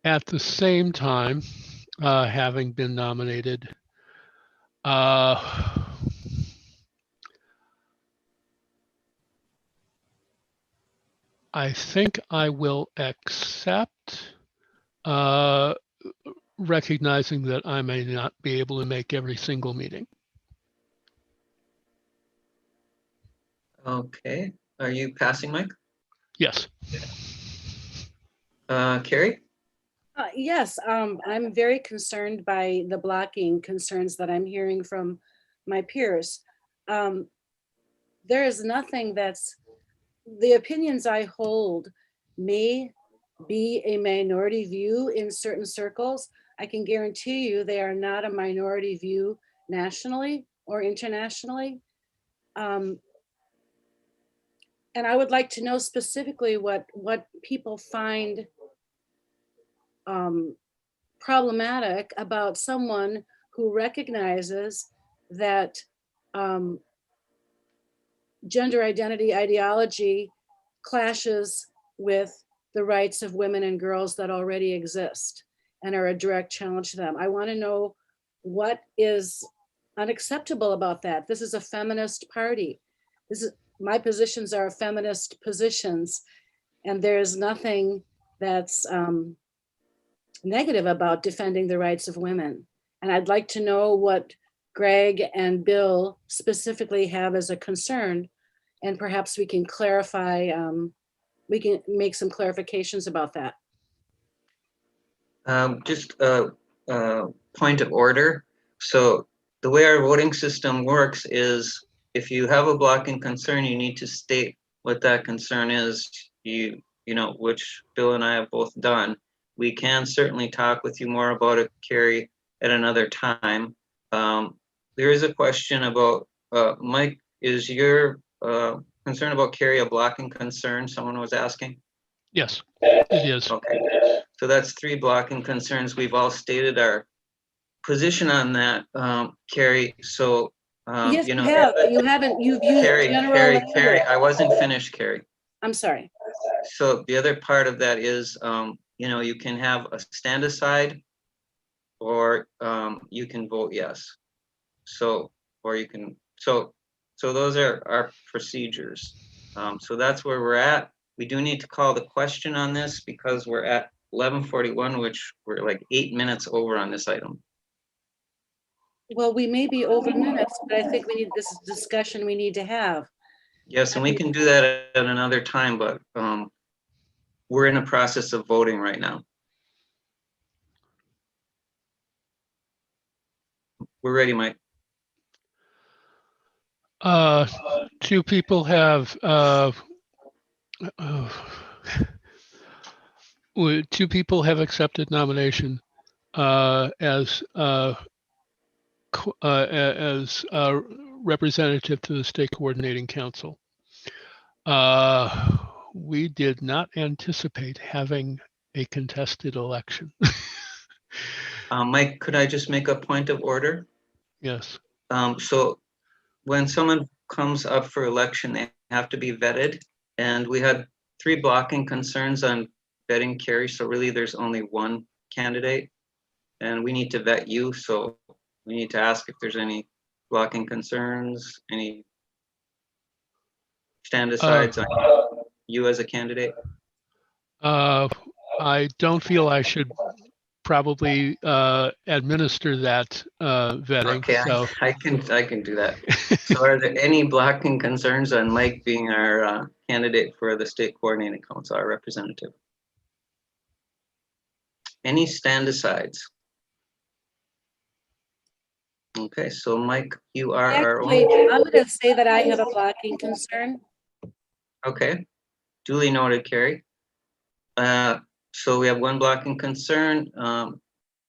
At the same time, having been nominated, I think I will accept, recognizing that I may not be able to make every single meeting. Okay. Are you passing, Mike? Yes. Carrie? Yes, I'm very concerned by the blocking concerns that I'm hearing from my peers. There is nothing the opinions I hold may be a minority view in certain circles. I can guarantee you they are not a minority view nationally or internationally. And I would like to know specifically what people find problematic about someone who recognizes that gender identity ideology clashes with the rights of women and girls that already exist and are a direct challenge to them. I want to know what is unacceptable about that. This is a feminist party. My positions are feminist positions, and there's nothing that's negative about defending the rights of women. And I'd like to know what Greg and Bill specifically have as a concern, and perhaps we can clarify, we can make some clarifications about that. Just a point of order. So the way our voting system works is if you have a blocking concern, you need to state what that concern is, you know, which Bill and I have both done. We can certainly talk with you more about it, Carrie, at another time. There is a question about, Mike, is your concern about Carrie a blocking concern? Someone was asking. Yes, it is. Okay, so that's 3 blocking concerns. We've all stated our position on that, Carrie. So, Yes, you you know, have, but you haven't, you've used Carrie, general Carrie, language. I wasn't finished, Carrie. I'm sorry. So the other part of that is, you know, you can have a stand aside, or you can vote yes. So, or you can, so those are our procedures. So that's where we're at. We do need to call the question on this because we're at 11:41, which we're like 8 minutes over on this item. Well, we may be over minutes, but I think we need, this is discussion we need to have. Yes, and we can do that at another time, but we're in the process of voting right now. We're ready, Mike. Two people have two people have accepted nomination as representative to the State Coordinating Council. We did not anticipate having a contested election. Mike, could I just make a point of order? Yes. So when someone comes up for election, they have to be vetted. And we had 3 blocking concerns on vetting Carrie. So really there's only one candidate and we need to vet you. So we need to ask if there's any blocking concerns, any stand asides on you as a candidate. I don't feel I should probably administer that vetting. Okay, So I can do that. So are there any blocking concerns on Mike being our candidate for the State Coordinating Council, our representative? Any stand asides? Okay, so Mike, you are our Actually, only. I'm gonna say that I have a blocking concern. Okay, duly noted, Carrie. So we have one blocking concern.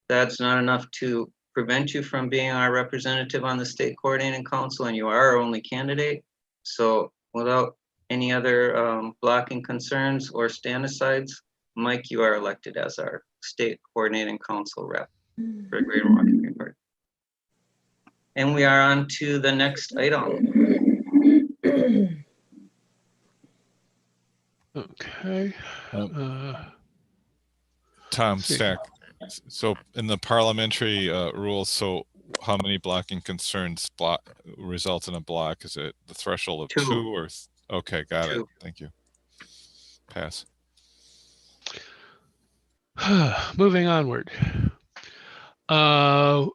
That's not enough to prevent you from being our representative on the State Coordinating Council, and you are our only candidate. So without any other blocking concerns or stand asides, Mike, you are elected as our State Coordinating Council rep for Greater Milwaukee Green Party. And we are on to the next item. okay. Tom see. Stack. So in the parliamentary rules, so how many blocking concerns result in a block? Is it the threshold of 2 or? Okay, got it. Thank you. Pass. Moving onward.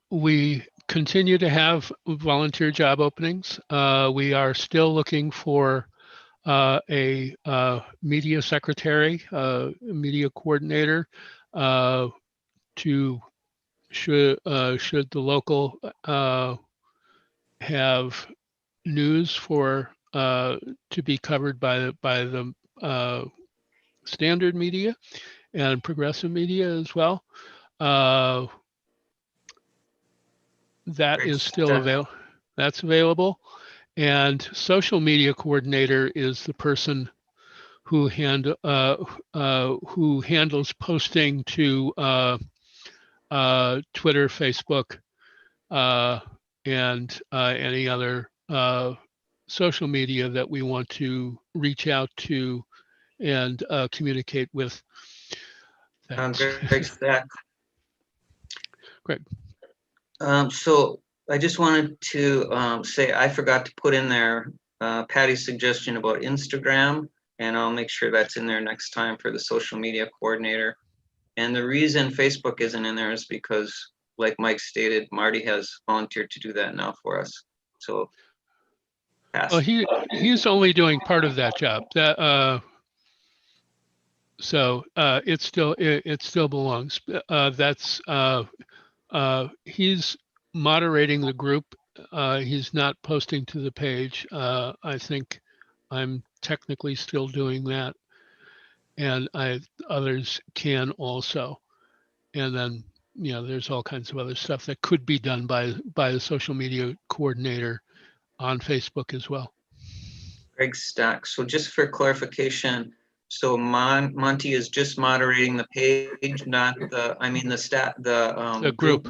We continue to have volunteer job openings. We are still looking for a media secretary, media coordinator, to should the local have news for to be covered by the standard media and progressive media as well. That is still available. That's available. And social media coordinator is the person who handles posting to Twitter, Facebook, and any other social media that we want to reach out to and communicate with. Great stack. Great. So I just wanted to say I forgot to put in there Patty's suggestion about Instagram, and I'll make sure that's in there next time for the social media coordinator. And the reason Facebook isn't in there is because, like Mike stated, Marty has volunteered to do that now for us. So pass. Well, he's only doing part of that job. That so it still belongs. That's he's moderating the group. He's not posting to the page. I think I'm technically still doing that, and others can also. And then there's all kinds of other stuff that could be done by the social media coordinator on Facebook as well. Greg Stack. So just for clarification, So Monty is just moderating the page, not the, I mean, the group.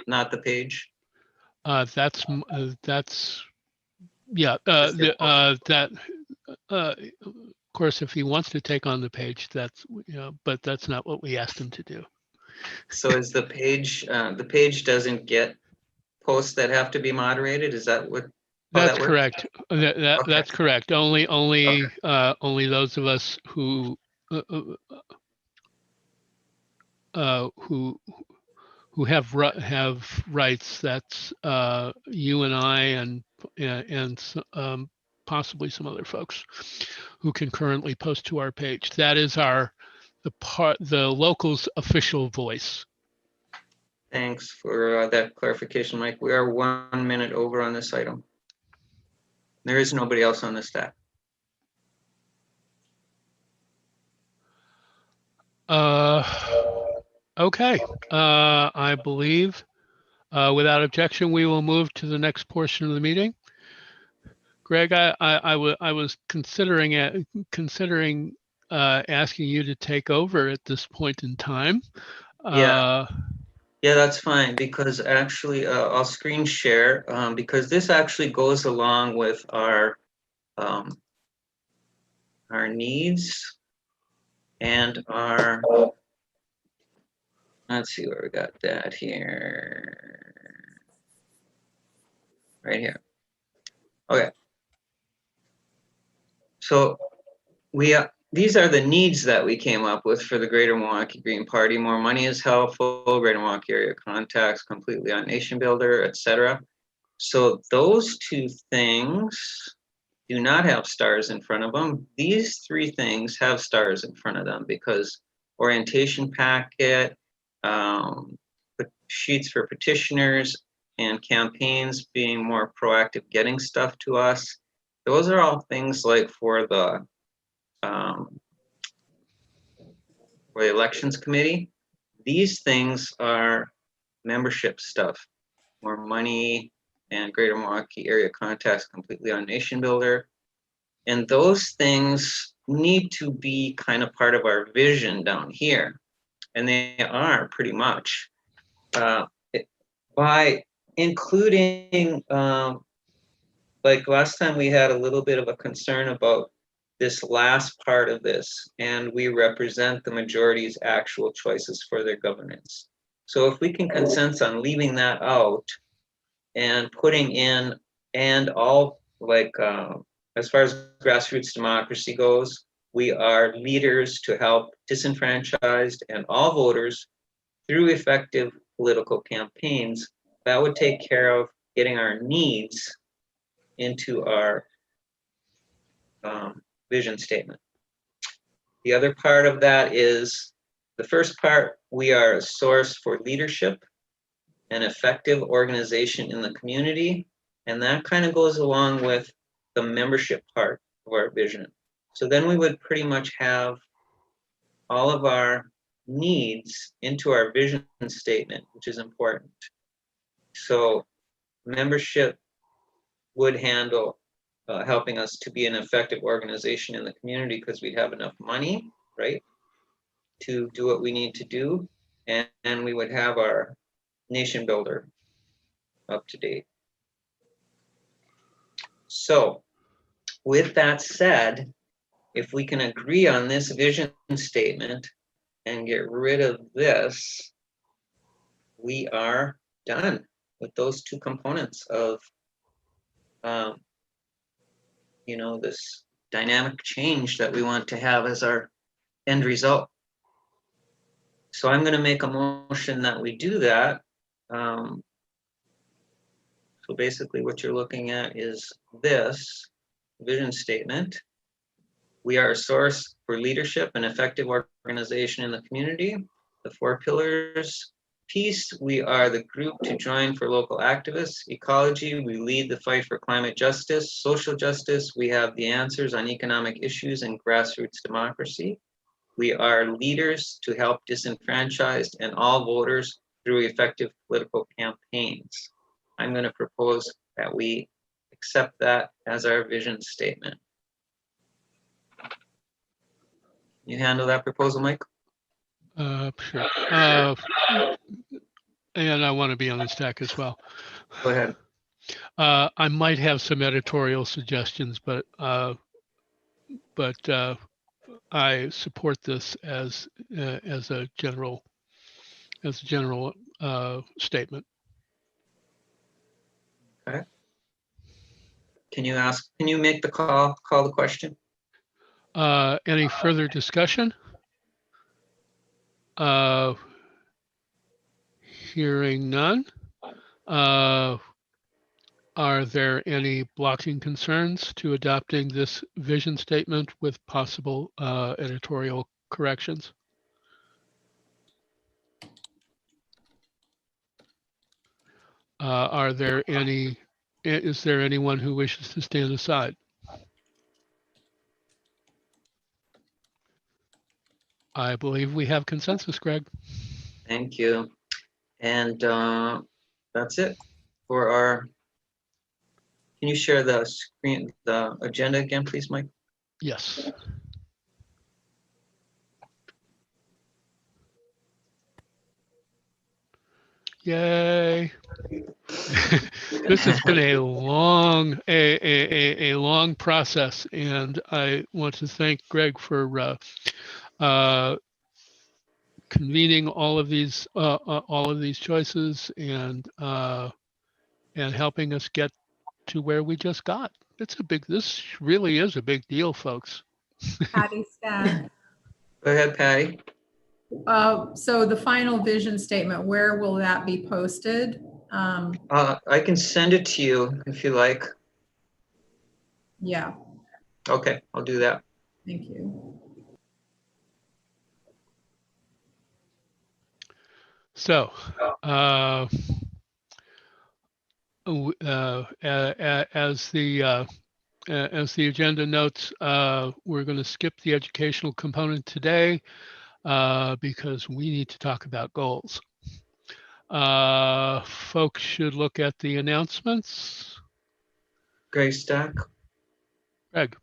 not the page. That's yeah. Of course, if he wants to take on the page, that's, you know, but that's not what we asked him to do. So is the page doesn't get posts that have to be moderated? Is that what? That's that works? correct. Okay. That's correct. Only those of us who have rights. That's you and I and possibly some other folks who can currently post to our page. That is the local's official voice. Thanks for that clarification, Mike. We are 1 minute over on this item. There is nobody else on the stack. Okay. I believe without objection, we will move to the next portion of the meeting. Greg, I was considering asking you to take over at this point in time. Yeah. Yeah, that's fine, because actually I'll screen share because this actually goes along with our needs and our, let's see where we got that here. Right here. Okay. So these are the needs that we came up with for the Greater Milwaukee Green Party. More money is helpful, Greater Milwaukee area contacts, completely on Nation Builder, etc. So those two things do not have stars in front of them. These three things have stars in front of them because orientation packet, sheets for petitioners, and campaigns being more proactive getting stuff to us. Those are all things like for the elections committee. These things are membership stuff, more money and Greater Milwaukee area contacts completely on Nation Builder. And those things need to be kind of part of our vision down here. And they are pretty much. By including, like last time we had a little bit of a concern about this last part of this, and we represent the majority's actual choices for their governance. So if we can consensus on leaving that out and putting in, and all, like, as far as grassroots democracy goes, we are leaders to help disenfranchised and all voters through effective political campaigns. That would take care of getting our needs into our vision statement. The other part of that is the first part, we are a source for leadership and effective organization in the community. And that kind of goes along with the membership part of our vision. So then we would pretty much have all of our needs into our vision statement, which is important. So membership would handle helping us to be an effective organization in the community because we have enough money, right, to do what we need to do. And we would have our Nation Builder up to date. So with that said, if we can agree on this vision statement and get rid of this, we are done with those two components of you know, this dynamic change that we want to have as our end result. So I'm going to make a motion that we do that. So basically what you're looking at is this vision statement. We are a source for leadership and effective organization in the community. The 4 pillars. Peace, we are the group to join for local activists. Ecology, we lead the fight for climate justice. Social justice, we have the answers on economic issues and grassroots democracy. We are leaders to help disenfranchised and all voters through effective political campaigns. I'm going to propose that we accept that as our vision statement. You handle that proposal, Mike? Sure. And I want to be on the stack as well. Go ahead. I might have some editorial suggestions, but I support this as a general statement. Okay. Can you make the call the question? Any further discussion? Hearing none. Are there any blocking concerns to adopting this vision statement with possible editorial corrections? Is there anyone who wishes to stand aside? I believe we have consensus, Greg. Thank you. And that's it for our, can you share the screen, the agenda again, please, Mike? Yes. Yay. This has been a long process, and I want to thank Greg for convening all of these choices and helping us get to where we just got. This really is a big deal, folks. Patty Stack. Go ahead, Patty. So the final vision statement, where will that be posted? I can send it to you if you like. Yeah, Okay, I'll do that. thank you. So, as the agenda notes, we're going to skip the educational component today because we need to talk about goals. Folks should look at the announcements. Greg Stack. Greg.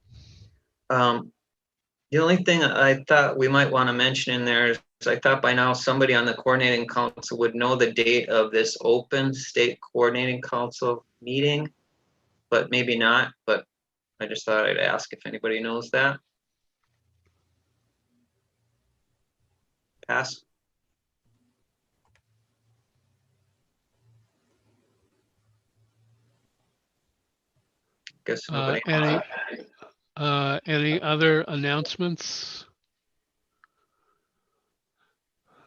The only thing I thought we might want to mention in there is I thought by now somebody on the coordinating council would know the date of this open state coordinating council meeting, but maybe not. But I just thought I'd ask if anybody knows that. Pass. Guess nobody. Any other announcements?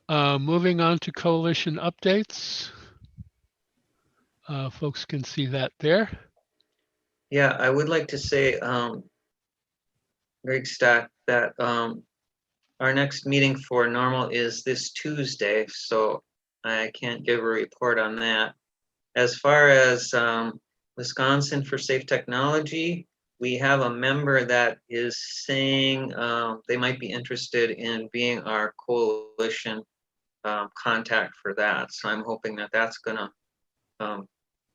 Moving on to coalition updates. Folks can see that there. Yeah, I would like to say, Greg Stack, that our next meeting for normal is this Tuesday, so I can't give a report on that. As far as Wisconsin for Safe Technology, we have a member that is saying they might be interested in being our coalition contact for that. So I'm hoping that that's gonna come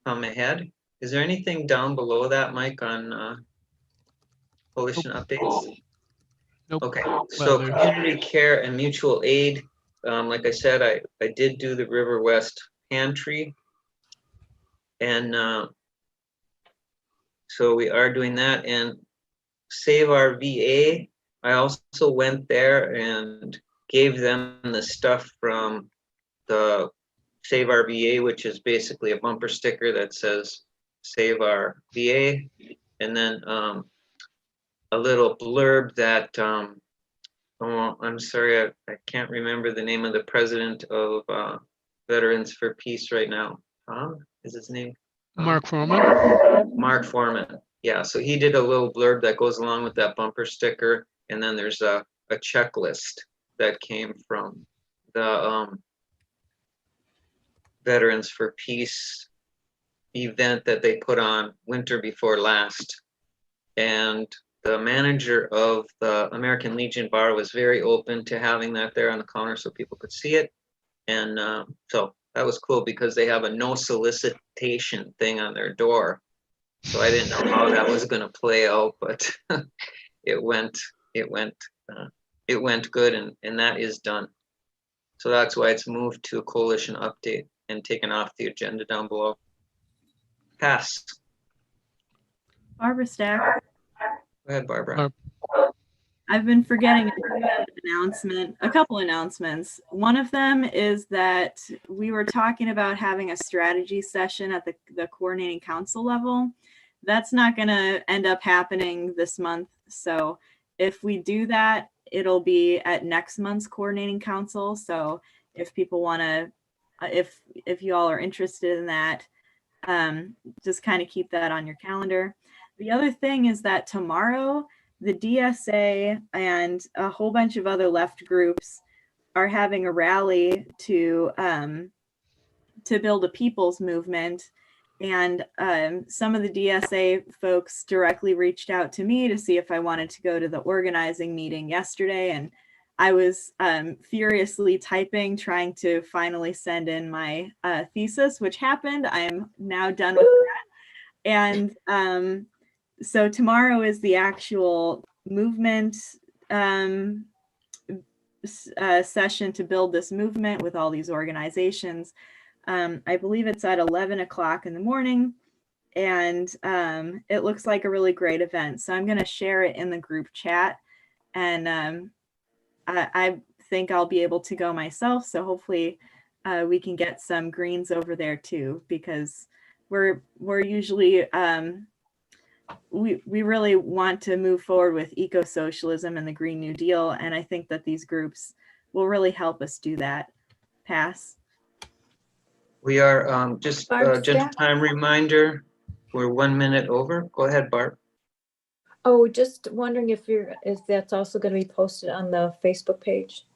ahead. Is there anything down below that, Mike, on coalition updates? Nope. Okay, so community care and mutual aid. Like I said, I did do the River West Pantry. And so we are doing that. And Save Our VA, I also went there and gave them the stuff from the Save Our VA, which is basically a bumper sticker that says Save Our VA. And then a little blurb that, oh, I'm sorry, I can't remember the name of the president of Veterans for Peace right now. Is his name? Mark Foreman. Mark Foreman. Yeah, so he did a little blurb that goes along with that bumper sticker. And then there's a checklist that came from the Veterans for Peace event that they put on winter before last. And the manager of the American Legion bar was very open to having that there on the counter so people could see it. And so that was cool because they have a no solicitation thing on their door. So I didn't know how that was going to play out, but it went it went good, and that is done. So that's why it's moved to a coalition update and taken off the agenda down below. Pass. Barbara Stack. Go ahead, Barbara. I've been forgetting a couple announcements. One of them is that we were talking about having a strategy session at the coordinating council level. That's not going to end up happening this month. So if we do that, it'll be at next month's coordinating council. So if people want to, if you all are interested in that, just kind of keep that on your calendar. The other thing is that tomorrow, the DSA and a whole bunch of other left groups are having a rally to build a people's movement. And some of the DSA folks directly reached out to me to see if I wanted to go to the organizing meeting yesterday. And I was furiously typing, trying to finally send in my thesis, which happened. I am now done with that. And so tomorrow is the actual movement session to build this movement with all these organizations. I believe it's at 11 o'clock in the morning, and it looks like a really great event. So I'm going to share it in the group chat, and I think I'll be able to go myself. So hopefully we can get some greens over there too, because we're usually we really want to move forward with eco-socialism and the Green New Deal, and I think that these groups will really help us do that. Pass. We are just a gentle time reminder. We're 1 minute over. Go ahead, Barb. Oh, just wondering if that's also going to be posted on the Facebook page.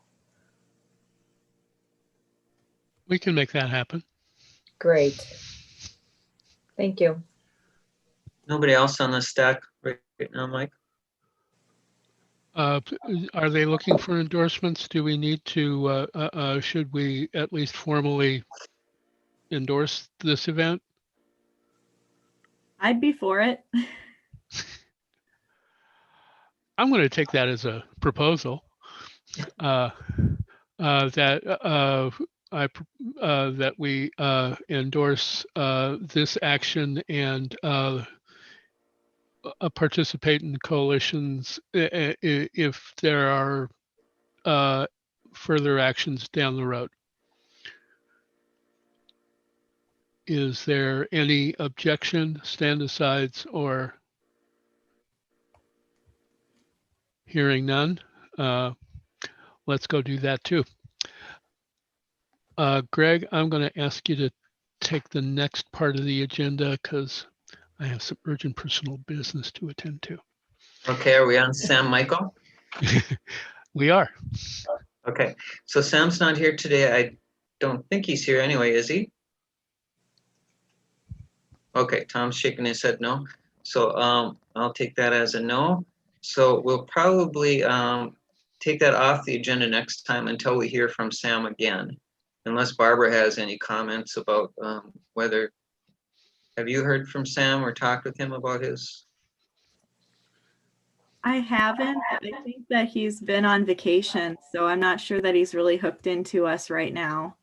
We can make that happen. Great. Thank you. Nobody else on the stack right now, Mike? Are they looking for endorsements? Do we need to, should we at least formally endorse this event? I'd be for it. I'm going to take that as a proposal that we endorse this action and participate in coalitions if there are further actions down the road. Is there any objection, stand-asides, or hearing none? Let's go do that too. Greg, I'm going to ask you to take the next part of the agenda because I have some urgent personal business to attend to. Okay, are we on Sam Michael? We are. Okay, so Sam's not here today. I don't think he's here anyway, is he? Okay, Tom's shaking his head no. So I'll take that as a no. So we'll probably take that off the agenda next time until we hear from Sam again. Unless Barbara has any comments about whether, have you heard from Sam or talked with him about his? I haven't. I think that he's been on vacation, so I'm not sure that he's really hooked into us right now.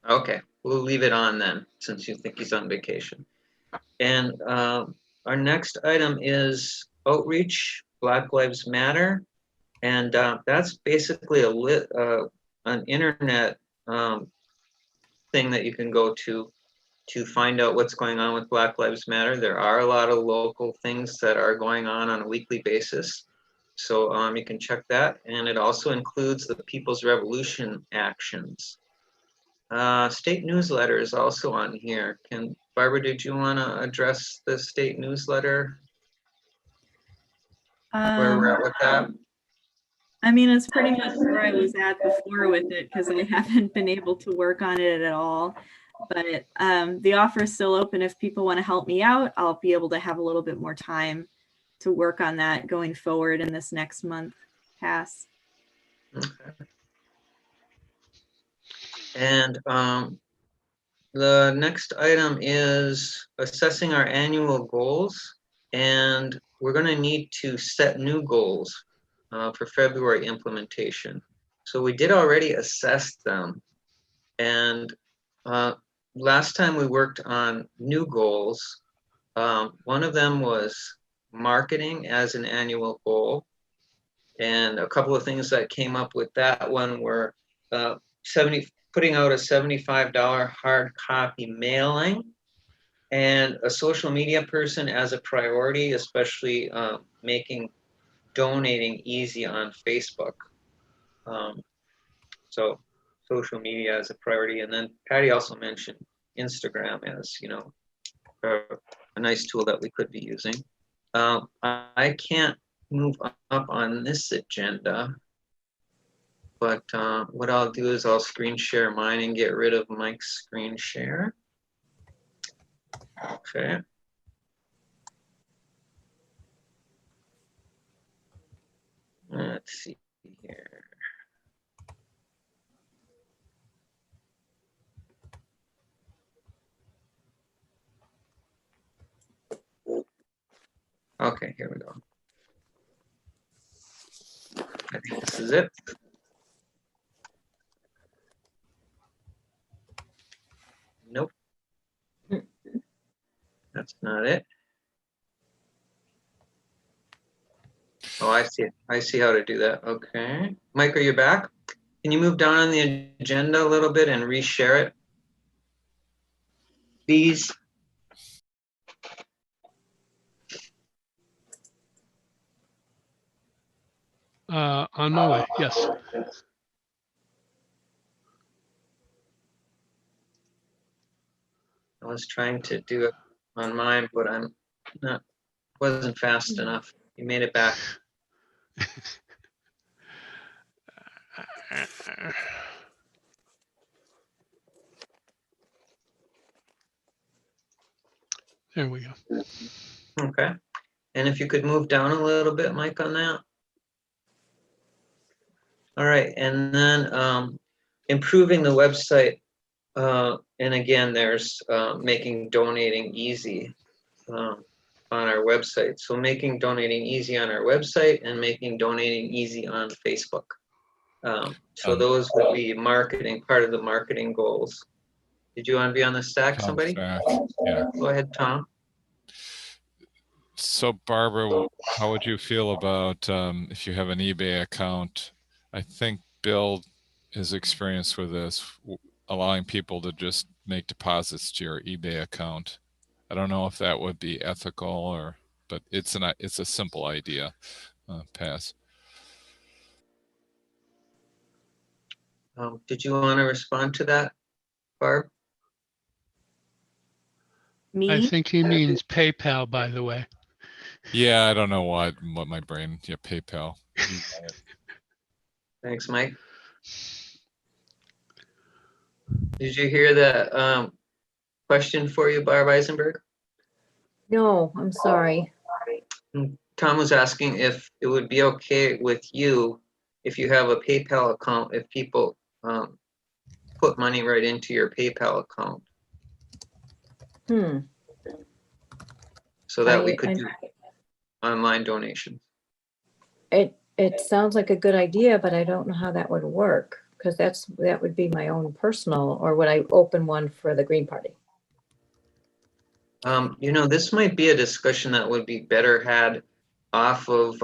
Okay, we'll leave it on then, since you think he's on vacation. And our next item is outreach, Black Lives Matter. And that's basically an internet thing that you can go to find out what's going on with Black Lives Matter. There are a lot of local things that are going on a weekly basis. So you can check that. And it also includes the People's Revolution actions. State newsletter is also on here. Barbara, did you want to address the state newsletter? Where we're at with that? I mean, it's pretty much where I was at before with it because I haven't been able to work on it at all. But the offer is still open. If people want to help me out, I'll be able to have a little bit more time to work on that going forward in this next month. Pass. Okay. And the next item is assessing our annual goals. And we're going to need to set new goals for February implementation. So we did already assess them. And last time we worked on new goals. One of them was marketing as an annual goal. And a couple of things that came up with that one were putting out a $75 hard copy mailing, and a social media person as a priority, especially making donating easy on Facebook. So social media as a priority. And then Patty also mentioned Instagram as, you know, a nice tool that we could be using. I can't move up on this agenda, but what I'll do is I'll screen share mine and get rid of Mike's screen share. Okay. Let's see here. Okay, here we go. I think this is it. Nope. That's not it. Oh, I see it. I see how to do that. Okay. Mike, are you back? Can you move down on the agenda a little bit and reshare it? Please. On my way, yes. I was trying to do it on mine, but I'm not, wasn't fast enough. You made it back. There we go. Okay. And if you could move down a little bit, Mike, on that. All right. And then improving the website. And again, there's making donating easy on our website. So making donating easy on our website and making donating easy on Facebook. So those would be marketing, part of the marketing goals. Did you want to be on the stack, Tom's somebody? back. Yeah. Go ahead, Tom. So Barbara, how would you feel about if you have an eBay account? I think Bill is experienced with this, allowing people to just make deposits to your eBay account. I don't know if that would be ethical or, but it's a simple idea. Pass. Did you want to respond to that, Barb? Me? I think he means PayPal, by the way. Yeah, I don't know what my brain. Yeah, PayPal. Thanks, Mike. Did you hear the question for you, Barb Eisenberg? No, I'm sorry. Tom was asking if it would be okay with you if you have a PayPal account, if people put money right into your PayPal account. So that we could do online donations. It sounds like a good idea, but I don't know how that would work, because that would be my own personal, or would I open one for the Green Party? You know, this might be a discussion that would be better had off of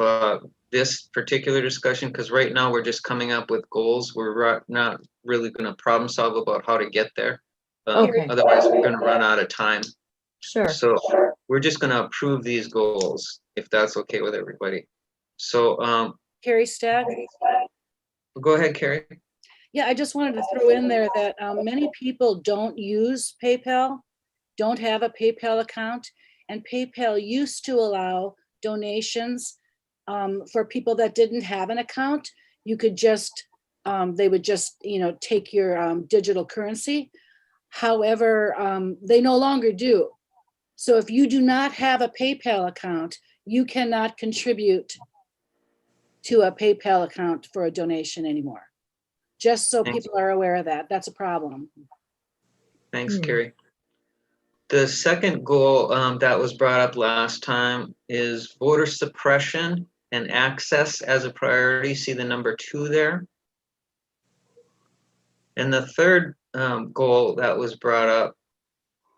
this particular discussion, because right now we're just coming up with goals. We're not really going to problem solve about how to get there. Okay. Otherwise, we're going to run out of time. Sure. So we're just going to approve these goals, if that's okay with everybody. So Carrie Stack? Go ahead, Carrie. Yeah, I just wanted to throw in there that many people don't use PayPal, don't have a PayPal account, and PayPal used to allow donations for people that didn't have an account. You could just, they would just, take your digital currency. However, they no longer do. So if you do not have a PayPal account, you cannot contribute to a PayPal account for a donation anymore. Just so people are aware of that. That's a problem. Thanks, Carrie. The second goal that was brought up last time is voter suppression and access as a priority. See the number 2 there? And the third goal that was brought up,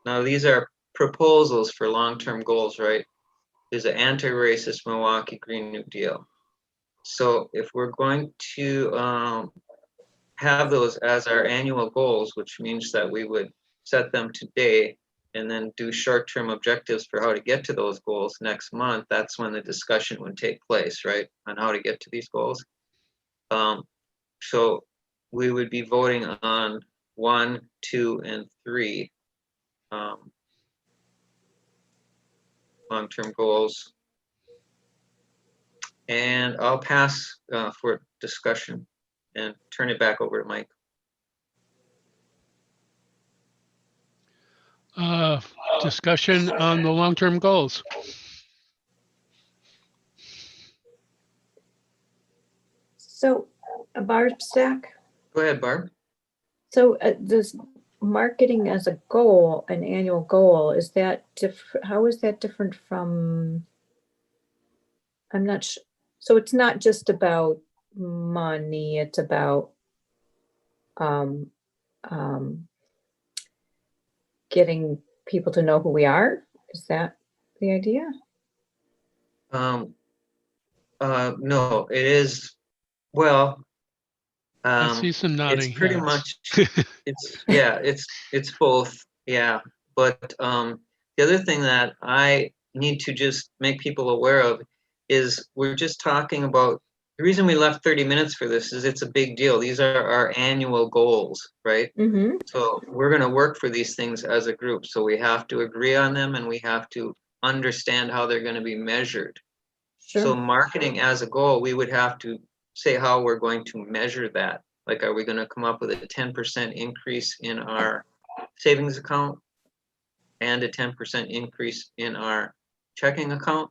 now these are proposals for long-term goals, right? Is an anti-racist Milwaukee Green New Deal. So if we're going to have those as our annual goals, which means that we would set them today and then do short-term objectives for how to get to those goals next month, that's when the discussion would take place, right? On how to get to these goals. So we would be voting on 1, 2, and 3 long-term goals. And I'll pass for discussion and turn it back over to Mike. Discussion on the long-term goals. So, Barb Stack, Go ahead, Barb. so this marketing as a goal, an annual goal, is that how is that different from, I'm not sure. So it's not just about money, it's about getting people to know who we are? Is that the idea? No, it is, well, I see some nodding it's pretty heads. much, it's both, yeah. But the other thing that I need to just make people aware of is we're just talking about, the reason we left 30 minutes for this is it's a big deal. These are our annual goals, right? Mm-hmm. So we're going to work for these things as a group. So we have to agree on them and we have to understand how they're going to be measured. Sure. So marketing as a goal, we would have to say how we're going to measure that. Like, are we going to come up with a 10% increase in our savings account and a 10% increase in our checking account?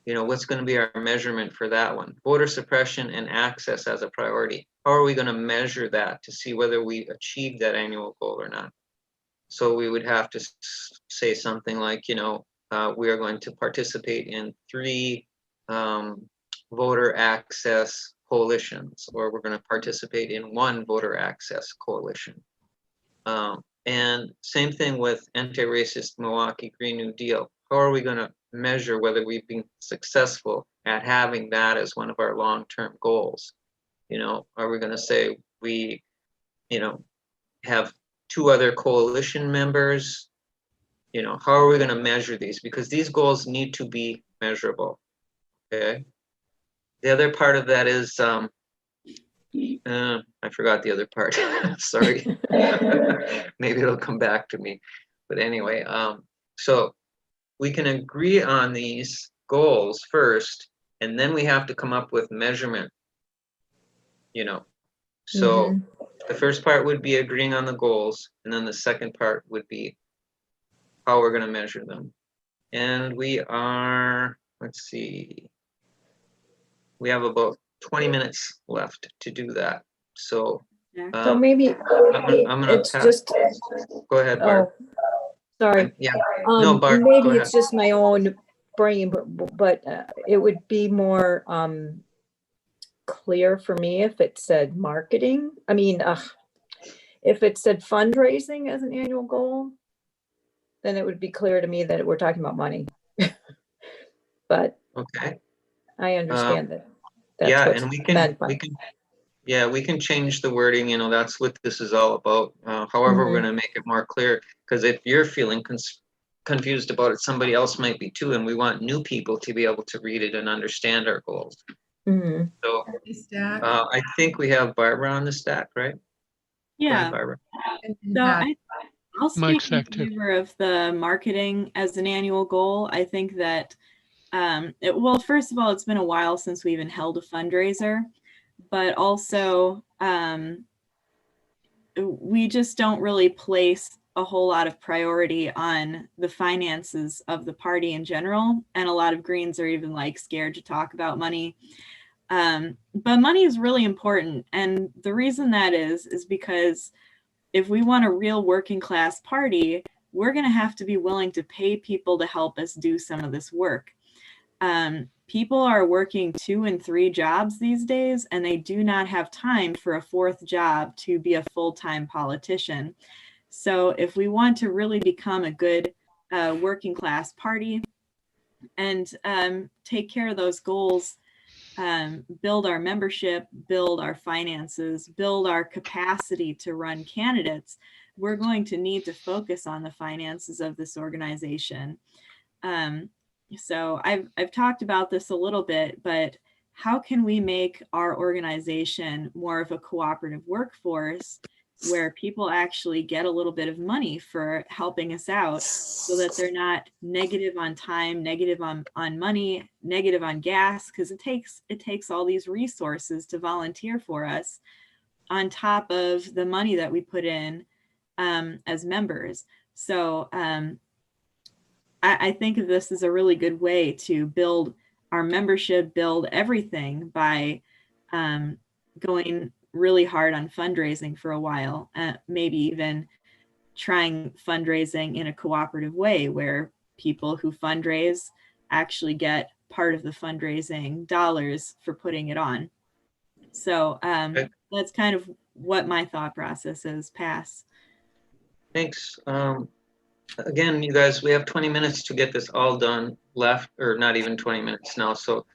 You know, what's going to be our measurement for that one? Voter suppression and access as a priority. How are we going to measure that to see whether we achieve that annual goal or not? So we would have to say something like, you know, we are going to participate in 3 voter access coalitions, or we're going to participate in 1 voter access coalition. And same thing with anti-racist Milwaukee Green New Deal. How are we going to measure whether we've been successful at having that as one of our long-term goals? You know, are we going to say we, you know, have 2 other coalition members? You know, how are we going to measure these? Because these goals need to be measurable. Okay. The other part of that is, I forgot the other part. Sorry. Maybe it'll come back to me. But anyway, so we can agree on these goals first, and then we have to come up with measurement, you know. So the first part would be agreeing on the goals, and then the second part would be how we're going to measure them. And we are, let's see, we have about 20 minutes left to do that. So, So maybe I'm gonna it's just, go ahead, Barb. oh, sorry. Yeah, no, Barb, go Maybe ahead. it's just my own brain, but it would be more clear for me if it said marketing. I mean, if it said fundraising as an annual goal, then it would be clear to me that we're talking about money. But okay, I understand that. That's yeah, what's and meant by. we can change the wording. You know, that's what this is all about. However, we're going to make it more clear, because if you're feeling confused about it, somebody else might be too, and we want new people to be able to read it and understand our goals. So I think we have Barbara on the stack, right? Yeah. Go ahead, Barbara. So I'll Mike speak in Sack, too. favor of the marketing as an annual goal. I think that, well, first of all, it's been a while since we even held a fundraiser, but also we just don't really place a whole lot of priority on the finances of the party in general. And a lot of Greens are even like scared to talk about money. But money is really important. And the reason that is because if we want a real working class party, we're going to have to be willing to pay people to help us do some of this work. people are working 2 and 3 jobs these days, and they do not have time for a 4th job to be a full-time politician. So if we want to really become a good working class party and take care of those goals, build our membership, build our finances, build our capacity to run candidates, we're going to need to focus on the finances of this organization. So I've talked about this a little bit, but how can we make our organization more of a cooperative workforce where people actually get a little bit of money for helping us out so that they're not negative on time, negative on money, negative on gas, because it takes all these resources to volunteer for us on top of the money that we put in as members. So I think of this as a really good way to build our membership, build everything by going really hard on fundraising for a while, maybe even trying fundraising in a cooperative way where people who fundraise actually get part of the fundraising dollars for putting it on. So that's kind of what my thought process is. Pass. Thanks. Again, you guys, we have 20 minutes to get this all done left, or not even 20 minutes now. So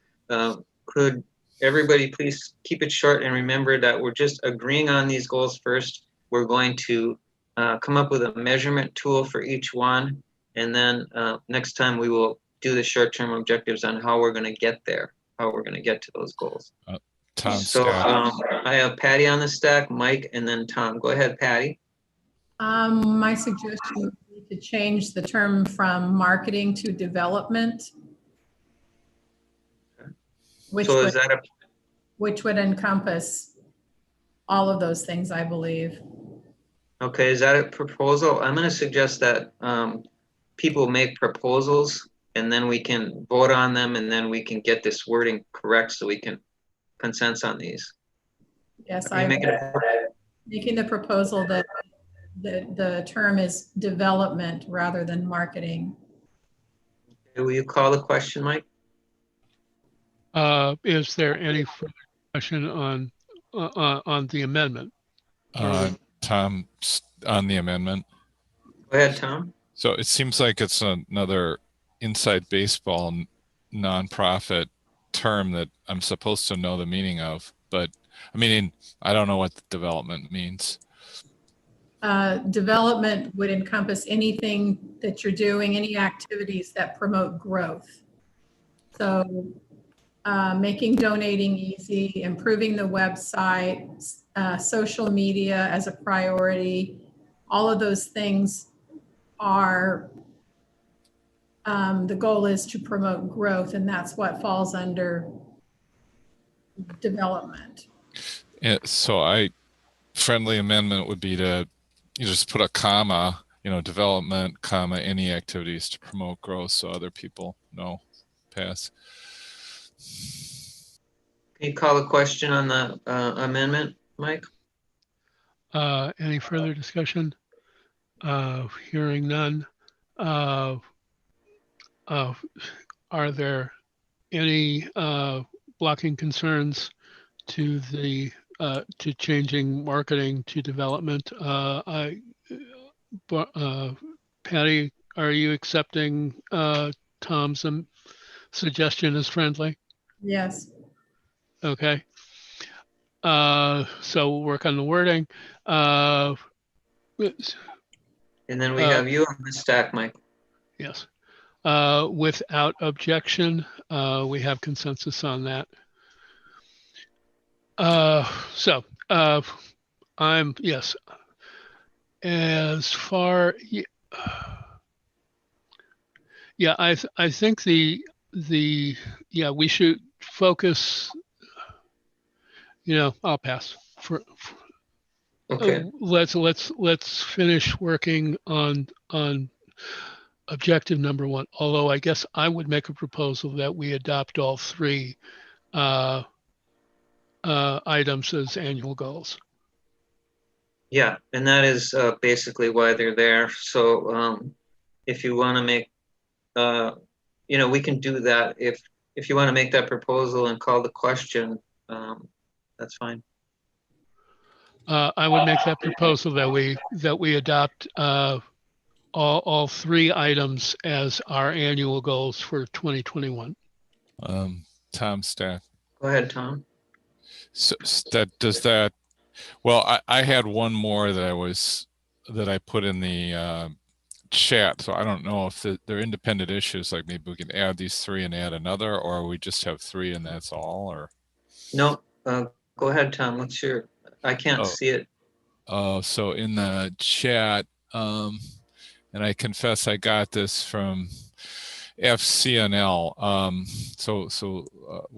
could everybody please keep it short and remember that we're just agreeing on these goals first. We're going to come up with a measurement tool for each one. And then next time we will do the short-term objectives on how we're going to get there, how we're going to get to those goals. Tom, so I have Patty on the stack, Mike, and then Tom. Go ahead, Patty. My suggestion would be to change the term from marketing to development. Which So which would encompass all of those things, I believe. Okay, is that a proposal? I'm going to suggest that people make proposals and then we can vote on them and then we can get this wording correct so we can consensus on these. Yes, I'm making the proposal that the term is development rather than marketing. Okay, will you call the question, Mike? Is there any further discussion on the amendment? Tom, on the amendment. Go ahead, Tom. So it seems like it's another inside baseball nonprofit term that I'm supposed to know the meaning of, but I mean, I don't know what the development means. Development would encompass anything that you're doing, any activities that promote growth. So making donating easy, improving the website, social media as a priority, all of those things are, the goal is to promote growth, and that's what falls under development. Yeah, so friendly amendment would be to you just put a comma, development, comma, any activities to promote growth so other people know. Pass. Can you call a question on the amendment, Mike? Any further discussion? Hearing none. Are there any blocking concerns to the to changing marketing to development? Patty, are you accepting Tom's suggestion as friendly? Yes. Okay. So we'll work on the wording. And then we have you on the stack, Mike. Yes. Without objection, we have consensus on that. Yes. As far, I think we should focus. I'll pass for okay. Let's finish working on objective number 1. Although I guess I would make a proposal that we adopt all 3 items as annual goals. Yeah, and that is basically why they're there. So if you want to make, we can do that if if you want to make that proposal and call the question, that's fine. I would make that proposal that we adopt all three items as our annual goals for 2021. Tom Stack. Go ahead, Tom. So that well, I had one more that I put in the chat, so I don't know if they're independent issues, like maybe we can add these three and add another, or we just have three and that's all, or no. Go ahead, Tom. What's your, I can't see it. So in the chat, and I confess I got this from FCNL.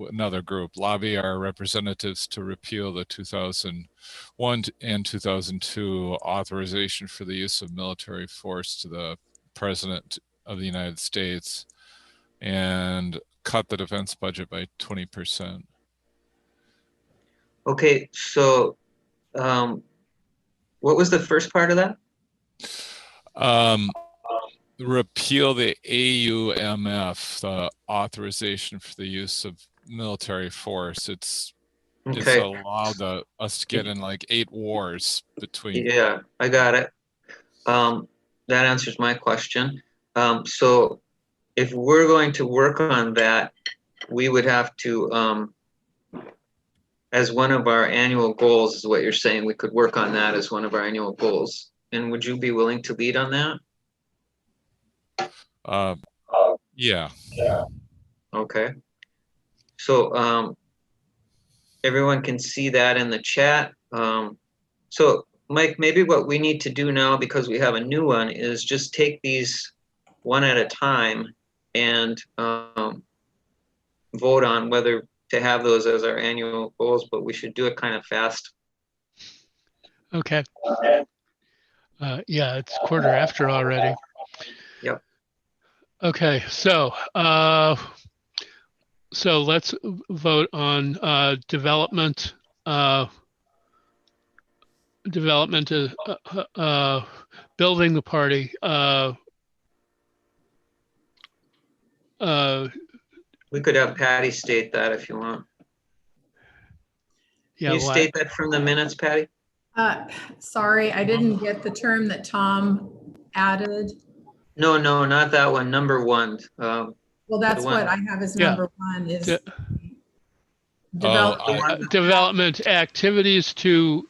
Another group, lobby our representatives to repeal the 2001 and 2002 authorization for the use of military force to the President of the United States and cut the defense budget by 20%. Okay, so what was the first part of that? Repeal the AUMF, the authorization for the use of military force. It's allowed us to get in like 8 wars between. Yeah, I got it. That answers my question. So if we're going to work on that, we would have to, as one of our annual goals is what you're saying, we could work on that as one of our annual goals. And would you be willing to lead on that? Yeah. Okay. So everyone can see that in the chat. So Mike, maybe what we need to do now, because we have a new one, is just take these one at a time and vote on whether to have those as our annual goals, but we should do it kind of fast. Okay. Yeah, it's 1:15 already. Yep. Okay, so let's vote on development. Building the party. We could have Patty state that if you want. Yeah, Can you state that from the minutes, Patty? Sorry, I didn't get the term that Tom added. No, not that one. Number 1. Well, that's what I have as number 1 is development activities to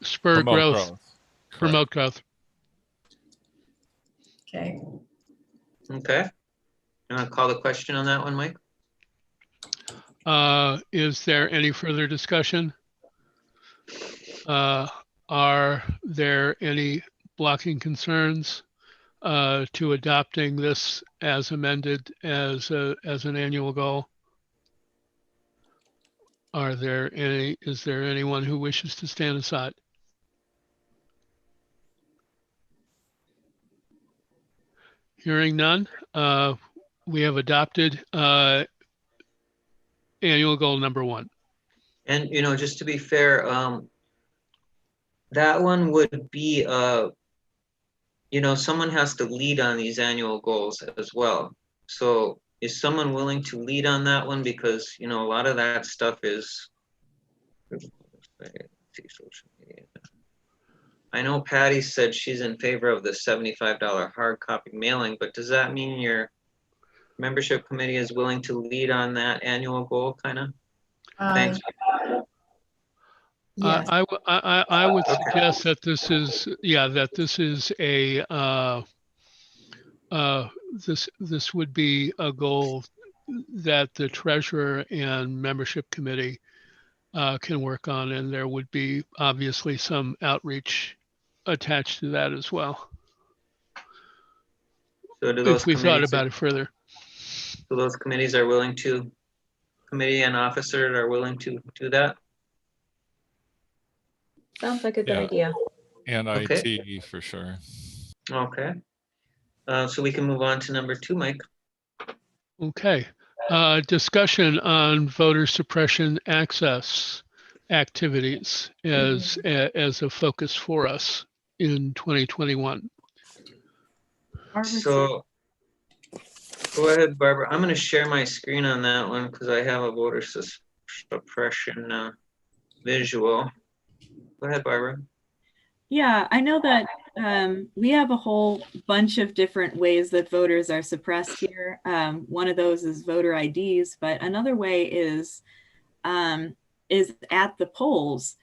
spur growth. Promote growth. Okay. Okay. You want to call the question on that one, Mike? Is there any further discussion? Are there any blocking concerns to adopting this as amended as an annual goal? Is there anyone who wishes to stand aside? Hearing none, we have adopted annual goal number 1. And, just to be fair, that one would be, someone has to lead on these annual goals as well. So is someone willing to lead on that one? Because, a lot of that stuff is, I know Patty said she's in favor of the $75 hard copy mailing, but does that mean your membership committee is willing to lead on that annual goal, kind of? Thanks. Yes. I would suggest that this is this would be a goal that the treasurer and membership committee can work on, and there would be obviously some outreach attached to that as well. So do those if we thought about it further. So those committees are willing to, committee and officers are willing to do that? Sounds like a good idea. And IT for sure. Okay. So we can move on to number 2, Mike. Okay. Discussion on voter suppression access activities as a focus for us in 2021. So Go ahead, Barbara. I'm going to share my screen on that one because I have a voter suppression visual. Go ahead, Barbara. Yeah, I know that we have a whole bunch of different ways that voters are suppressed here. One of those is voter IDs, but another way is at the polls.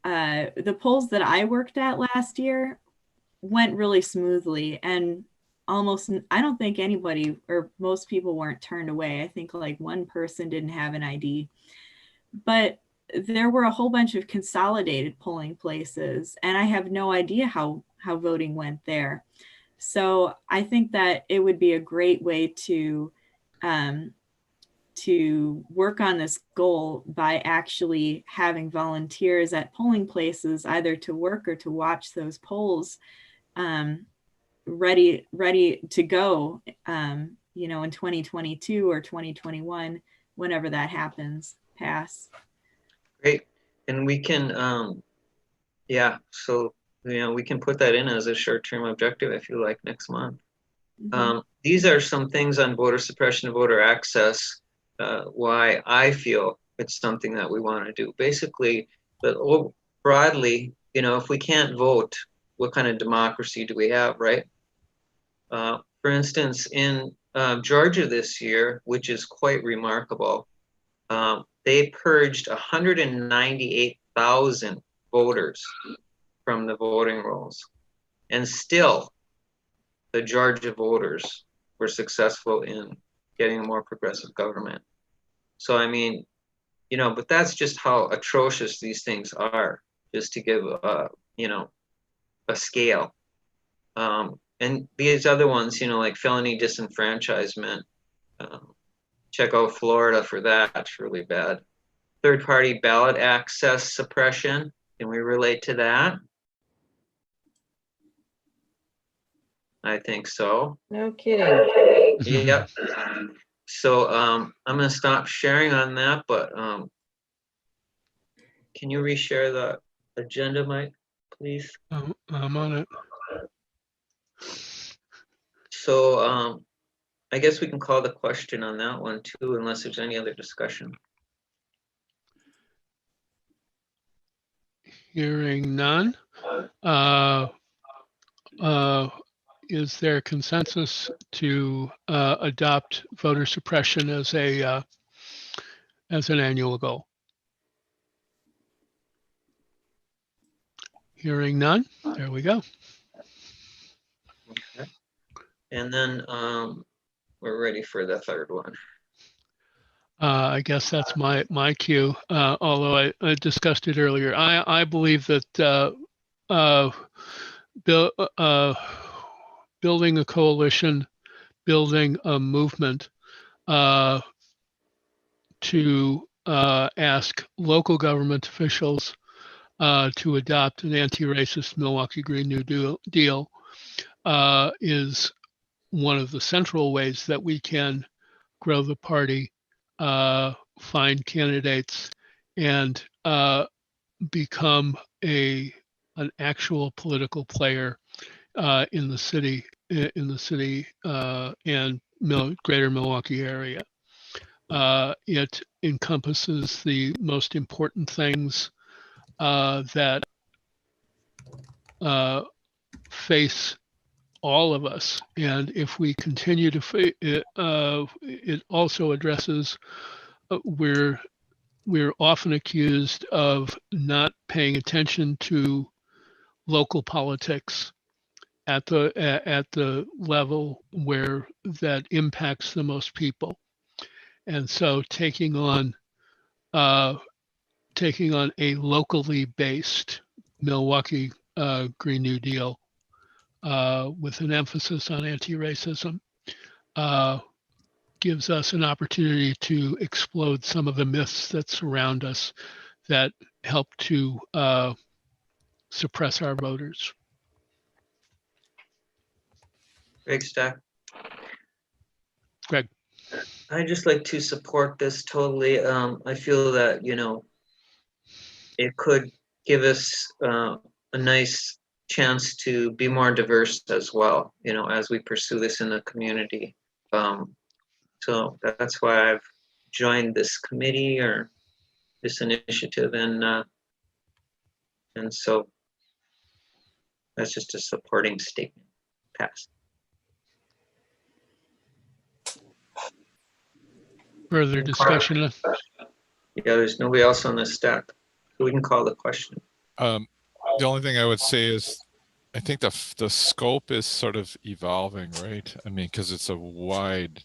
The polls that I worked at last year went really smoothly, and almost, I don't think anybody or most people weren't turned away. I think like one person didn't have an ID, but there were a whole bunch of consolidated polling places, and I have no idea how voting went there. So I think that it would be a great way to work on this goal by actually having volunteers at polling places, either to work or to watch those polls, ready to go, you know, in 2022 or 2021, whenever that happens, pass. Great. And we can, yeah, so, you know, we can put that in as a short-term objective if you like next month. Mhm. These are some things on voter suppression and voter access, why I feel it's something that we want to do. Basically, but broadly, you know, if we can't vote, what kind of democracy do we have, right? For instance, in Georgia this year, which is quite remarkable, they purged 198,000 voters from the voting rolls. And still, the Georgia voters were successful in getting a more progressive government. So, I mean, you know, but that's just how atrocious these things are, just to give, you know, a scale. And these other ones, you know, like felony disenfranchisement, check out Florida for that. It's really bad. Third-party ballot access suppression. Can we relate to that? I think so. No kidding. Yep. So I'm going to stop sharing on that, but can you reshare the agenda, Mike, please? I'm on it. So I guess we can call the question on that one too, unless there's any other discussion. Hearing none. Is there consensus to adopt voter suppression as an annual goal? Hearing none. There we go. Okay. And then we're ready for the third one. I guess that's my cue. Although I discussed it earlier, I believe that building a coalition, building a movement to ask local government officials to adopt an anti-racist Milwaukee Green New Deal is one of the central ways that we can grow the party, find candidates, and become an actual political player in the city and greater Milwaukee area. It encompasses the most important things that face all of us, and if we continue to it also addresses we're often accused of not paying attention to local politics at the level where that impacts the most people, and so taking on a locally based Milwaukee Green New Deal with an emphasis on anti-racism gives us an opportunity to explode some of the myths that surround us that help to suppress our voters. Greg Stack. Greg. I just like to support this totally. I feel that, you know, it could give us a nice chance to be more diverse as well, you know, as we pursue this in the community. So that's why I've joined this committee or this initiative, and so that's just a supporting statement. Pass. Further discussion? Yeah, there's nobody else on this stack, so we can call the question. The only thing I would say is, I think the scope is sort of evolving, right? I mean, because it's a wide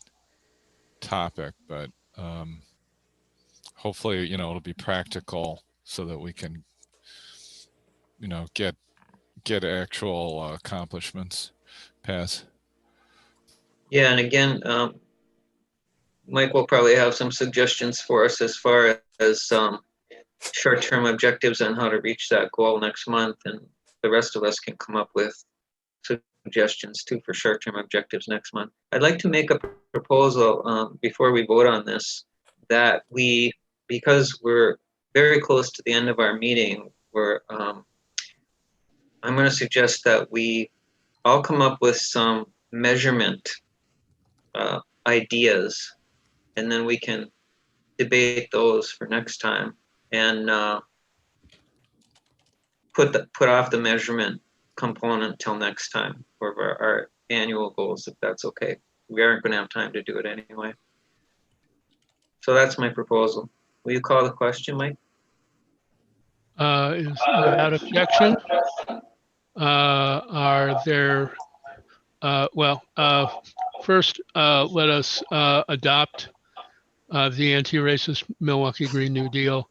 topic, but hopefully, you know, it'll be practical so that we can, you know, get actual accomplishments. Pass. Yeah, and again, Mike will probably have some suggestions for us as far as short-term objectives on how to reach that goal next month, and the rest of us can come up with suggestions too for short-term objectives next month. I'd like to make a proposal before we vote on this, that we, because we're very close to the end of our meeting, I'm going to suggest that we all come up with some measurement ideas, and then we can debate those for next time, and put off the measurement component till next time for our annual goals, if that's okay. We aren't going to have time to do it anyway. So that's my proposal. Will you call the question, Mike? Is without objection. Are there, first, let us adopt the anti-racist Milwaukee Green New Deal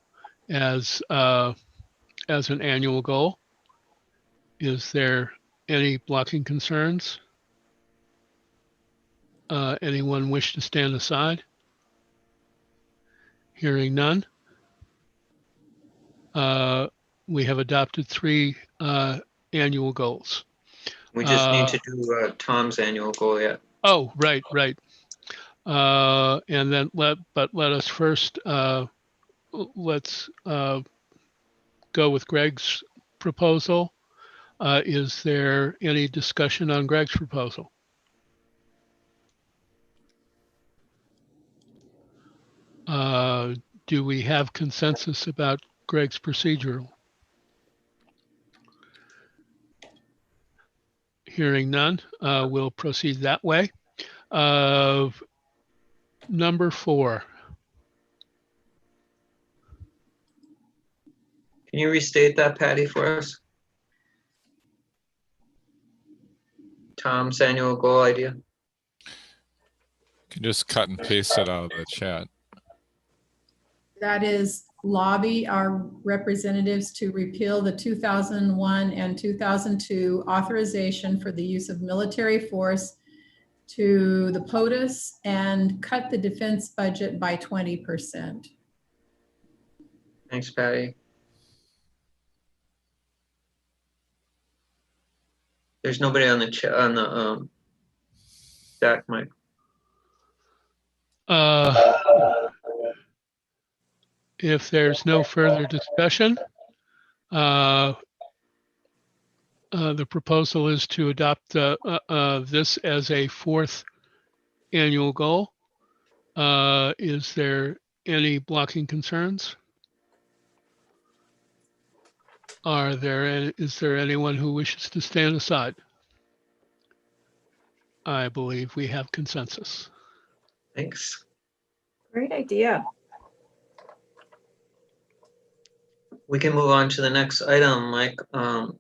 as an annual goal. Is there any blocking concerns? Anyone wish to stand aside? Hearing none. We have adopted 3 annual goals. We just need to do Tom's annual goal yet. Oh, right. And then let us first, let's go with Greg's proposal. Is there any discussion on Greg's proposal? Do we have consensus about Greg's procedural? Hearing none, we'll proceed that way. Number 4. Can you restate that, Patty, for us? Tom's annual goal idea. You can just cut and paste it out of the chat. That is lobby our representatives to repeal the 2001 and 2002 authorization for the use of military force to the POTUS and cut the defense budget by 20%. Thanks, Patty. There's nobody on the chat on the stack, Mike. If there's no further discussion, the proposal is to adopt this as a 4th annual goal. Is there any blocking concerns? Is there anyone who wishes to stand aside? I believe we have consensus. Thanks. Great idea. We can move on to the next item, Mike. But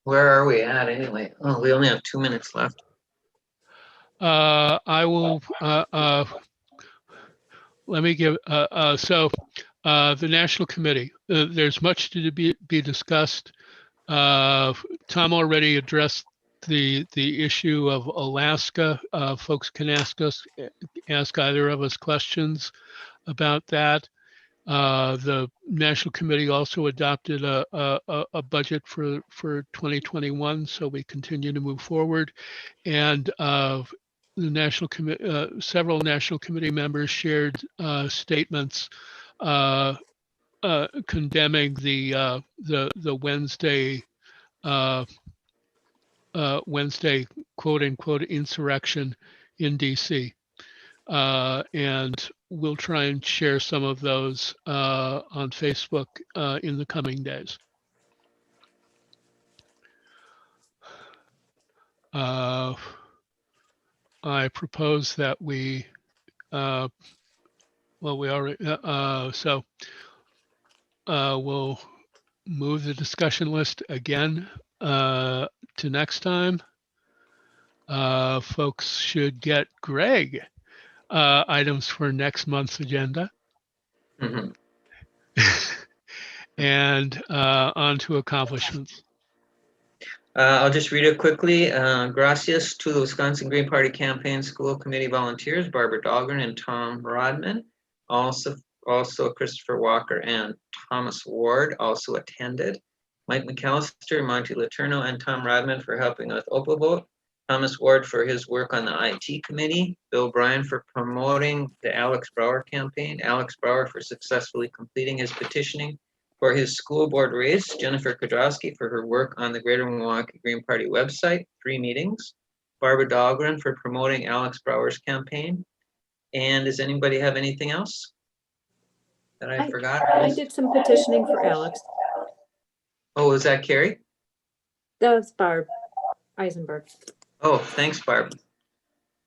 where are we at anyway? Oh, we only have 2 minutes left. I will, let me give, the National Committee, there's much to be discussed. Tom already addressed the issue of Alaska. Folks can ask either of us questions about that. The National Committee also adopted a budget for 2021, so we continue to move forward. And the National Committee, several National Committee members shared statements condemning the Wednesday quote unquote insurrection in DC. And we'll try and share some of those on Facebook in the coming days. I propose that we, well, we already, we'll move the discussion list again to next time. Folks should get Greg items for next month's agenda. Mhm. And on to accomplishments. I'll just read it quickly. Gracias to the Wisconsin Green Party Campaign School Committee volunteers, Barbara Dahlgren and Tom Rodman. Also Christopher Walker and Thomas Ward also attended. Mike Mcallister, Monty Letourneau, and Tom Rodman for helping with OPA-Vote. Thomas Ward for his work on the IT committee. Bill Bryan for promoting the Alex Brower campaign. Alex Brower for successfully completing his petitioning for his school board race. Jennifer Kodrowski for her work on the Greater Milwaukee Green Party website, 3 meetings. Barbara Dahlgren for promoting Alex Brower's campaign. And does anybody have anything else that I forgot? I did some petitioning for Alex. Oh, was that Carrie? That was Barb Eisenberg. Oh, thanks, Barb.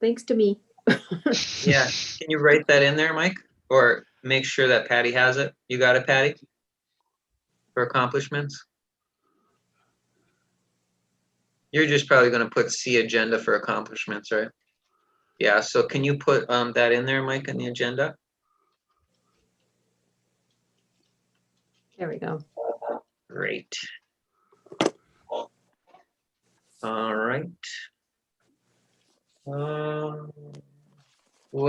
Thanks to me. Yeah, can you write that in there, Mike? Or make sure that Patty has it? You got it, Patty? For accomplishments? You're just probably going to put C agenda for accomplishments, right? Yeah, so can you put that in there, Mike, in the agenda? There we go. Great. All right. Well,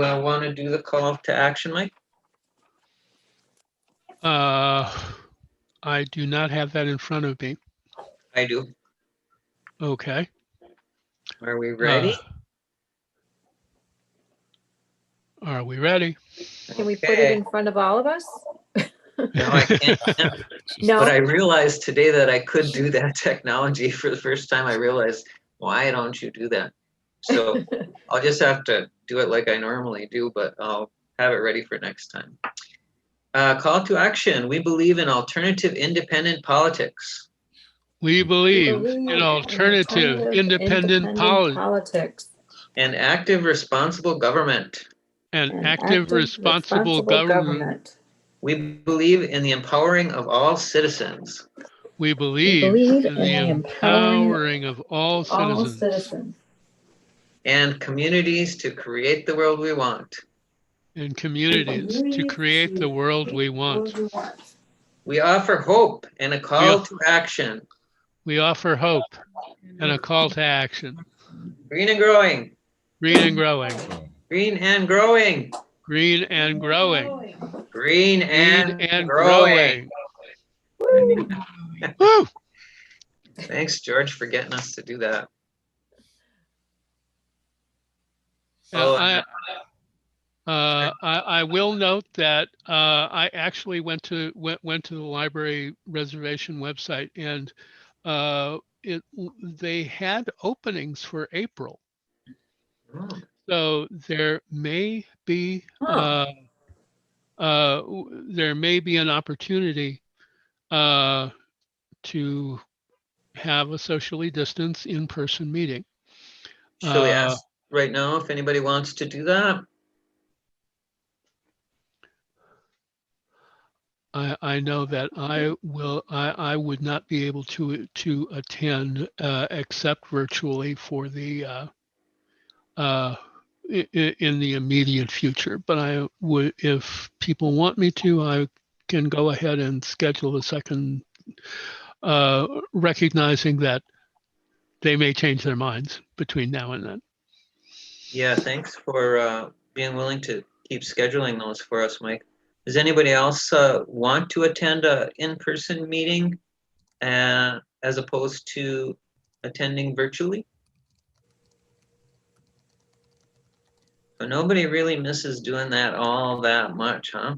I want to do the call to action, Mike. I do not have that in front of me. I do. Okay. Are we ready? Are we ready? Can we put it in front of all of us? No, I can't. No. But I realized today that I could do that technology for the first time. I realized, why don't you do that? So I'll just have to do it like I normally do, but I'll have it ready for next time. Call to action. We believe in alternative independent politics. We believe in alternative independent politics And active responsible government. and active responsible government. We believe in the empowering of all citizens. We believe in the empowering of all citizens. And communities to create the world we want. And communities to create the world we want. We offer hope and a call to action. We offer hope and a call to action. Green and growing. Green and growing. Green and growing. Green and growing. Green and growing. Woo! Thanks, George, for getting us to do that. I will note that I actually went to the library reservation website, and they had openings for April. So there may be an opportunity to have a socially distanced in-person meeting. Should we ask right now if anybody wants to do that? I know that I would not be able to attend except virtually for the in the immediate future. But I would, if people want me to, I can go ahead and schedule a second, recognizing that they may change their minds between now and then. Yeah, thanks for being willing to keep scheduling those for us, Mike. Does anybody else want to attend an in-person meeting as opposed to attending virtually? But nobody really misses doing that all that much, huh?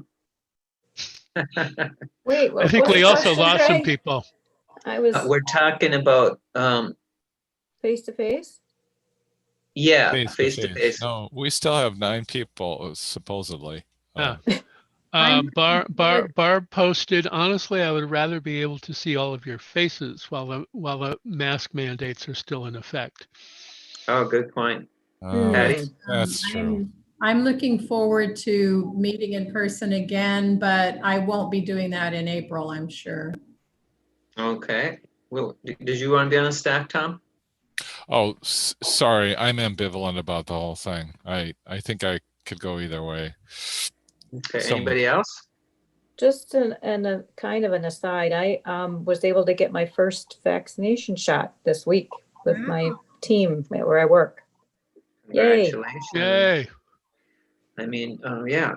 Wait, I think we also lost some people. I was We're talking about face to face. Yeah, Face to face to face. face. No, we still have 9 people supposedly. Ah. I'm Barb posted, honestly, I would rather be able to see all of your faces while the mask mandates are still in effect. Oh, good point. Oh, Patty? that's true. I'm looking forward to meeting in person again, but I won't be doing that in April, I'm sure. Okay. Well, did you want to be on the staff, Tom? Oh, sorry. I'm ambivalent about the whole thing. I think I could go either way. Okay. Anybody else? Just a kind of an aside, I was able to get my first vaccination shot this week with my team where I work. Yay. Congratulations. Yay. I mean, yeah.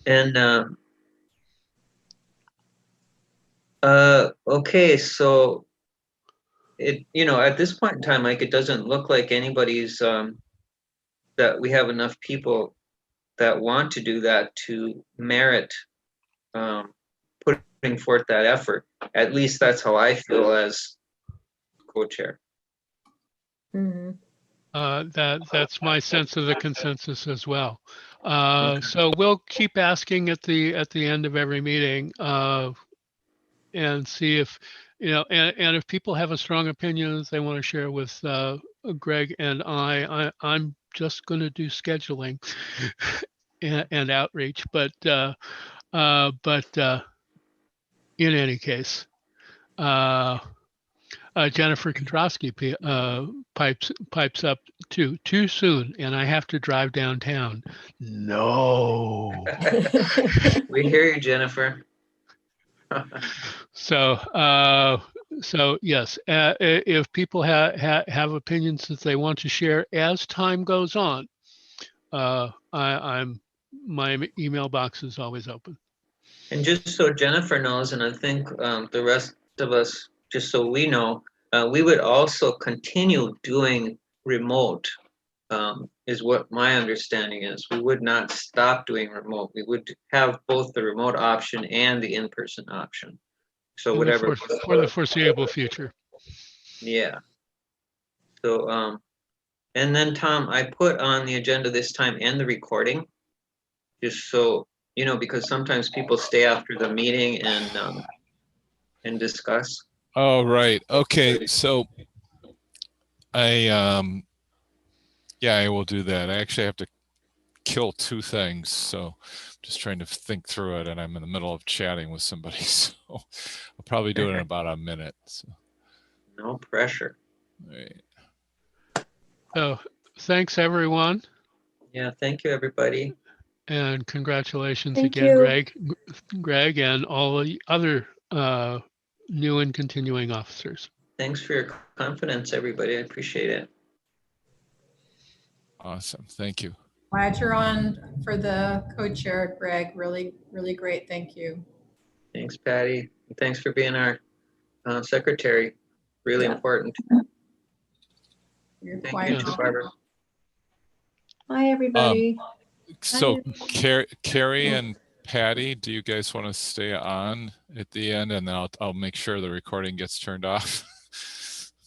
And okay, so it, at this point in time, like, it doesn't look like anybody's that we have enough people that want to do that to merit putting forth that effort. At least that's how I feel as co-chair. Mhm. That's my sense of the consensus as well. So we'll keep asking at the end of every meeting and see if, and if people have a strong opinion that they want to share with Greg and I'm just going to do scheduling and outreach, but in any case, Jennifer Kondrowski pipes up too soon, and I have to drive downtown. No. We hear you, Jennifer. So yes, if people have opinions that they want to share as time goes on, my email box is always open. And just so Jennifer knows, and I think the rest of us, just so we know, we would also continue doing remote, is what my understanding is. We would not stop doing remote. We would have both the remote option and the in-person option. So whatever. For the foreseeable future. Yeah. So, and then Tom, I put on the agenda this time and the recording, just so, because sometimes people stay after the meeting and discuss. Oh, right. Okay. So I will do that. I actually have to kill 2 things. So just trying to think through it, and I'm in the middle of chatting with somebody. So I'll probably do it in about a minute. So. No pressure. All right. So thanks everyone. Yeah, thank you, everybody. And congratulations Thank again, you. Greg, and all the other new and continuing officers. Thanks for your confidence, everybody. I appreciate it. Awesome. Thank you. Glad you're on for the co-chair, Greg. Really, really great. Thank you. Thanks, Patty. And thanks for being our secretary. Really important. You're Thank quite you, Yes. Barbara. Hi, everybody. So Carrie and Patty, do you guys want to stay on at the end, and then I'll make sure the recording gets turned off?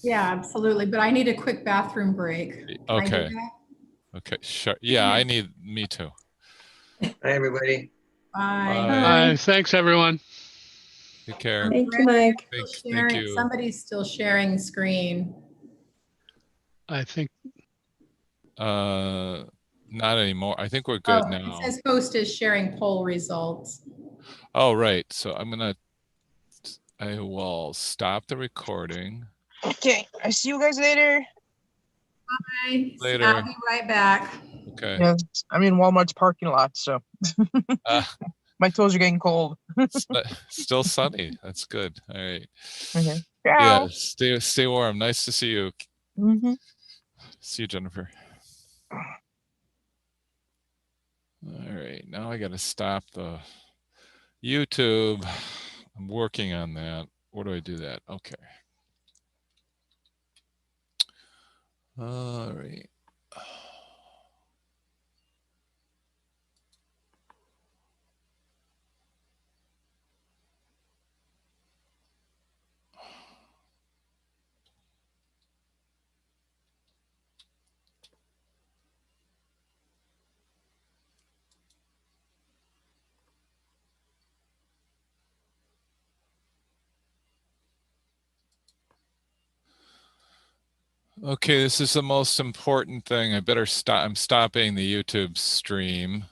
Yeah, absolutely. But I need a quick bathroom break. Can I do Okay. that? Okay. Sure. Yeah, me too. Hi, everybody. Bye. Bye. Thanks everyone. Take care. Thank you, Mike. Thank you. Somebody's still sharing screen. I think Not anymore. I think we're good now. It says host is sharing poll results. Oh, right. So I will stop the recording. Okay, I see you guys later. Bye. Later. I'll be right back. Okay. Yeah, I'm in Walmart's parking lot, so my toes are getting cold. Still sunny. That's good. All right. Okay. Yeah. Ciao. Stay warm. Nice to see you. Mm-hmm. See you, Jennifer. All right. Now I got to stop the YouTube. I'm working on that. Where do I do that? Okay. All right. Okay, this is the most important thing. I better stop. I'm stopping the YouTube stream.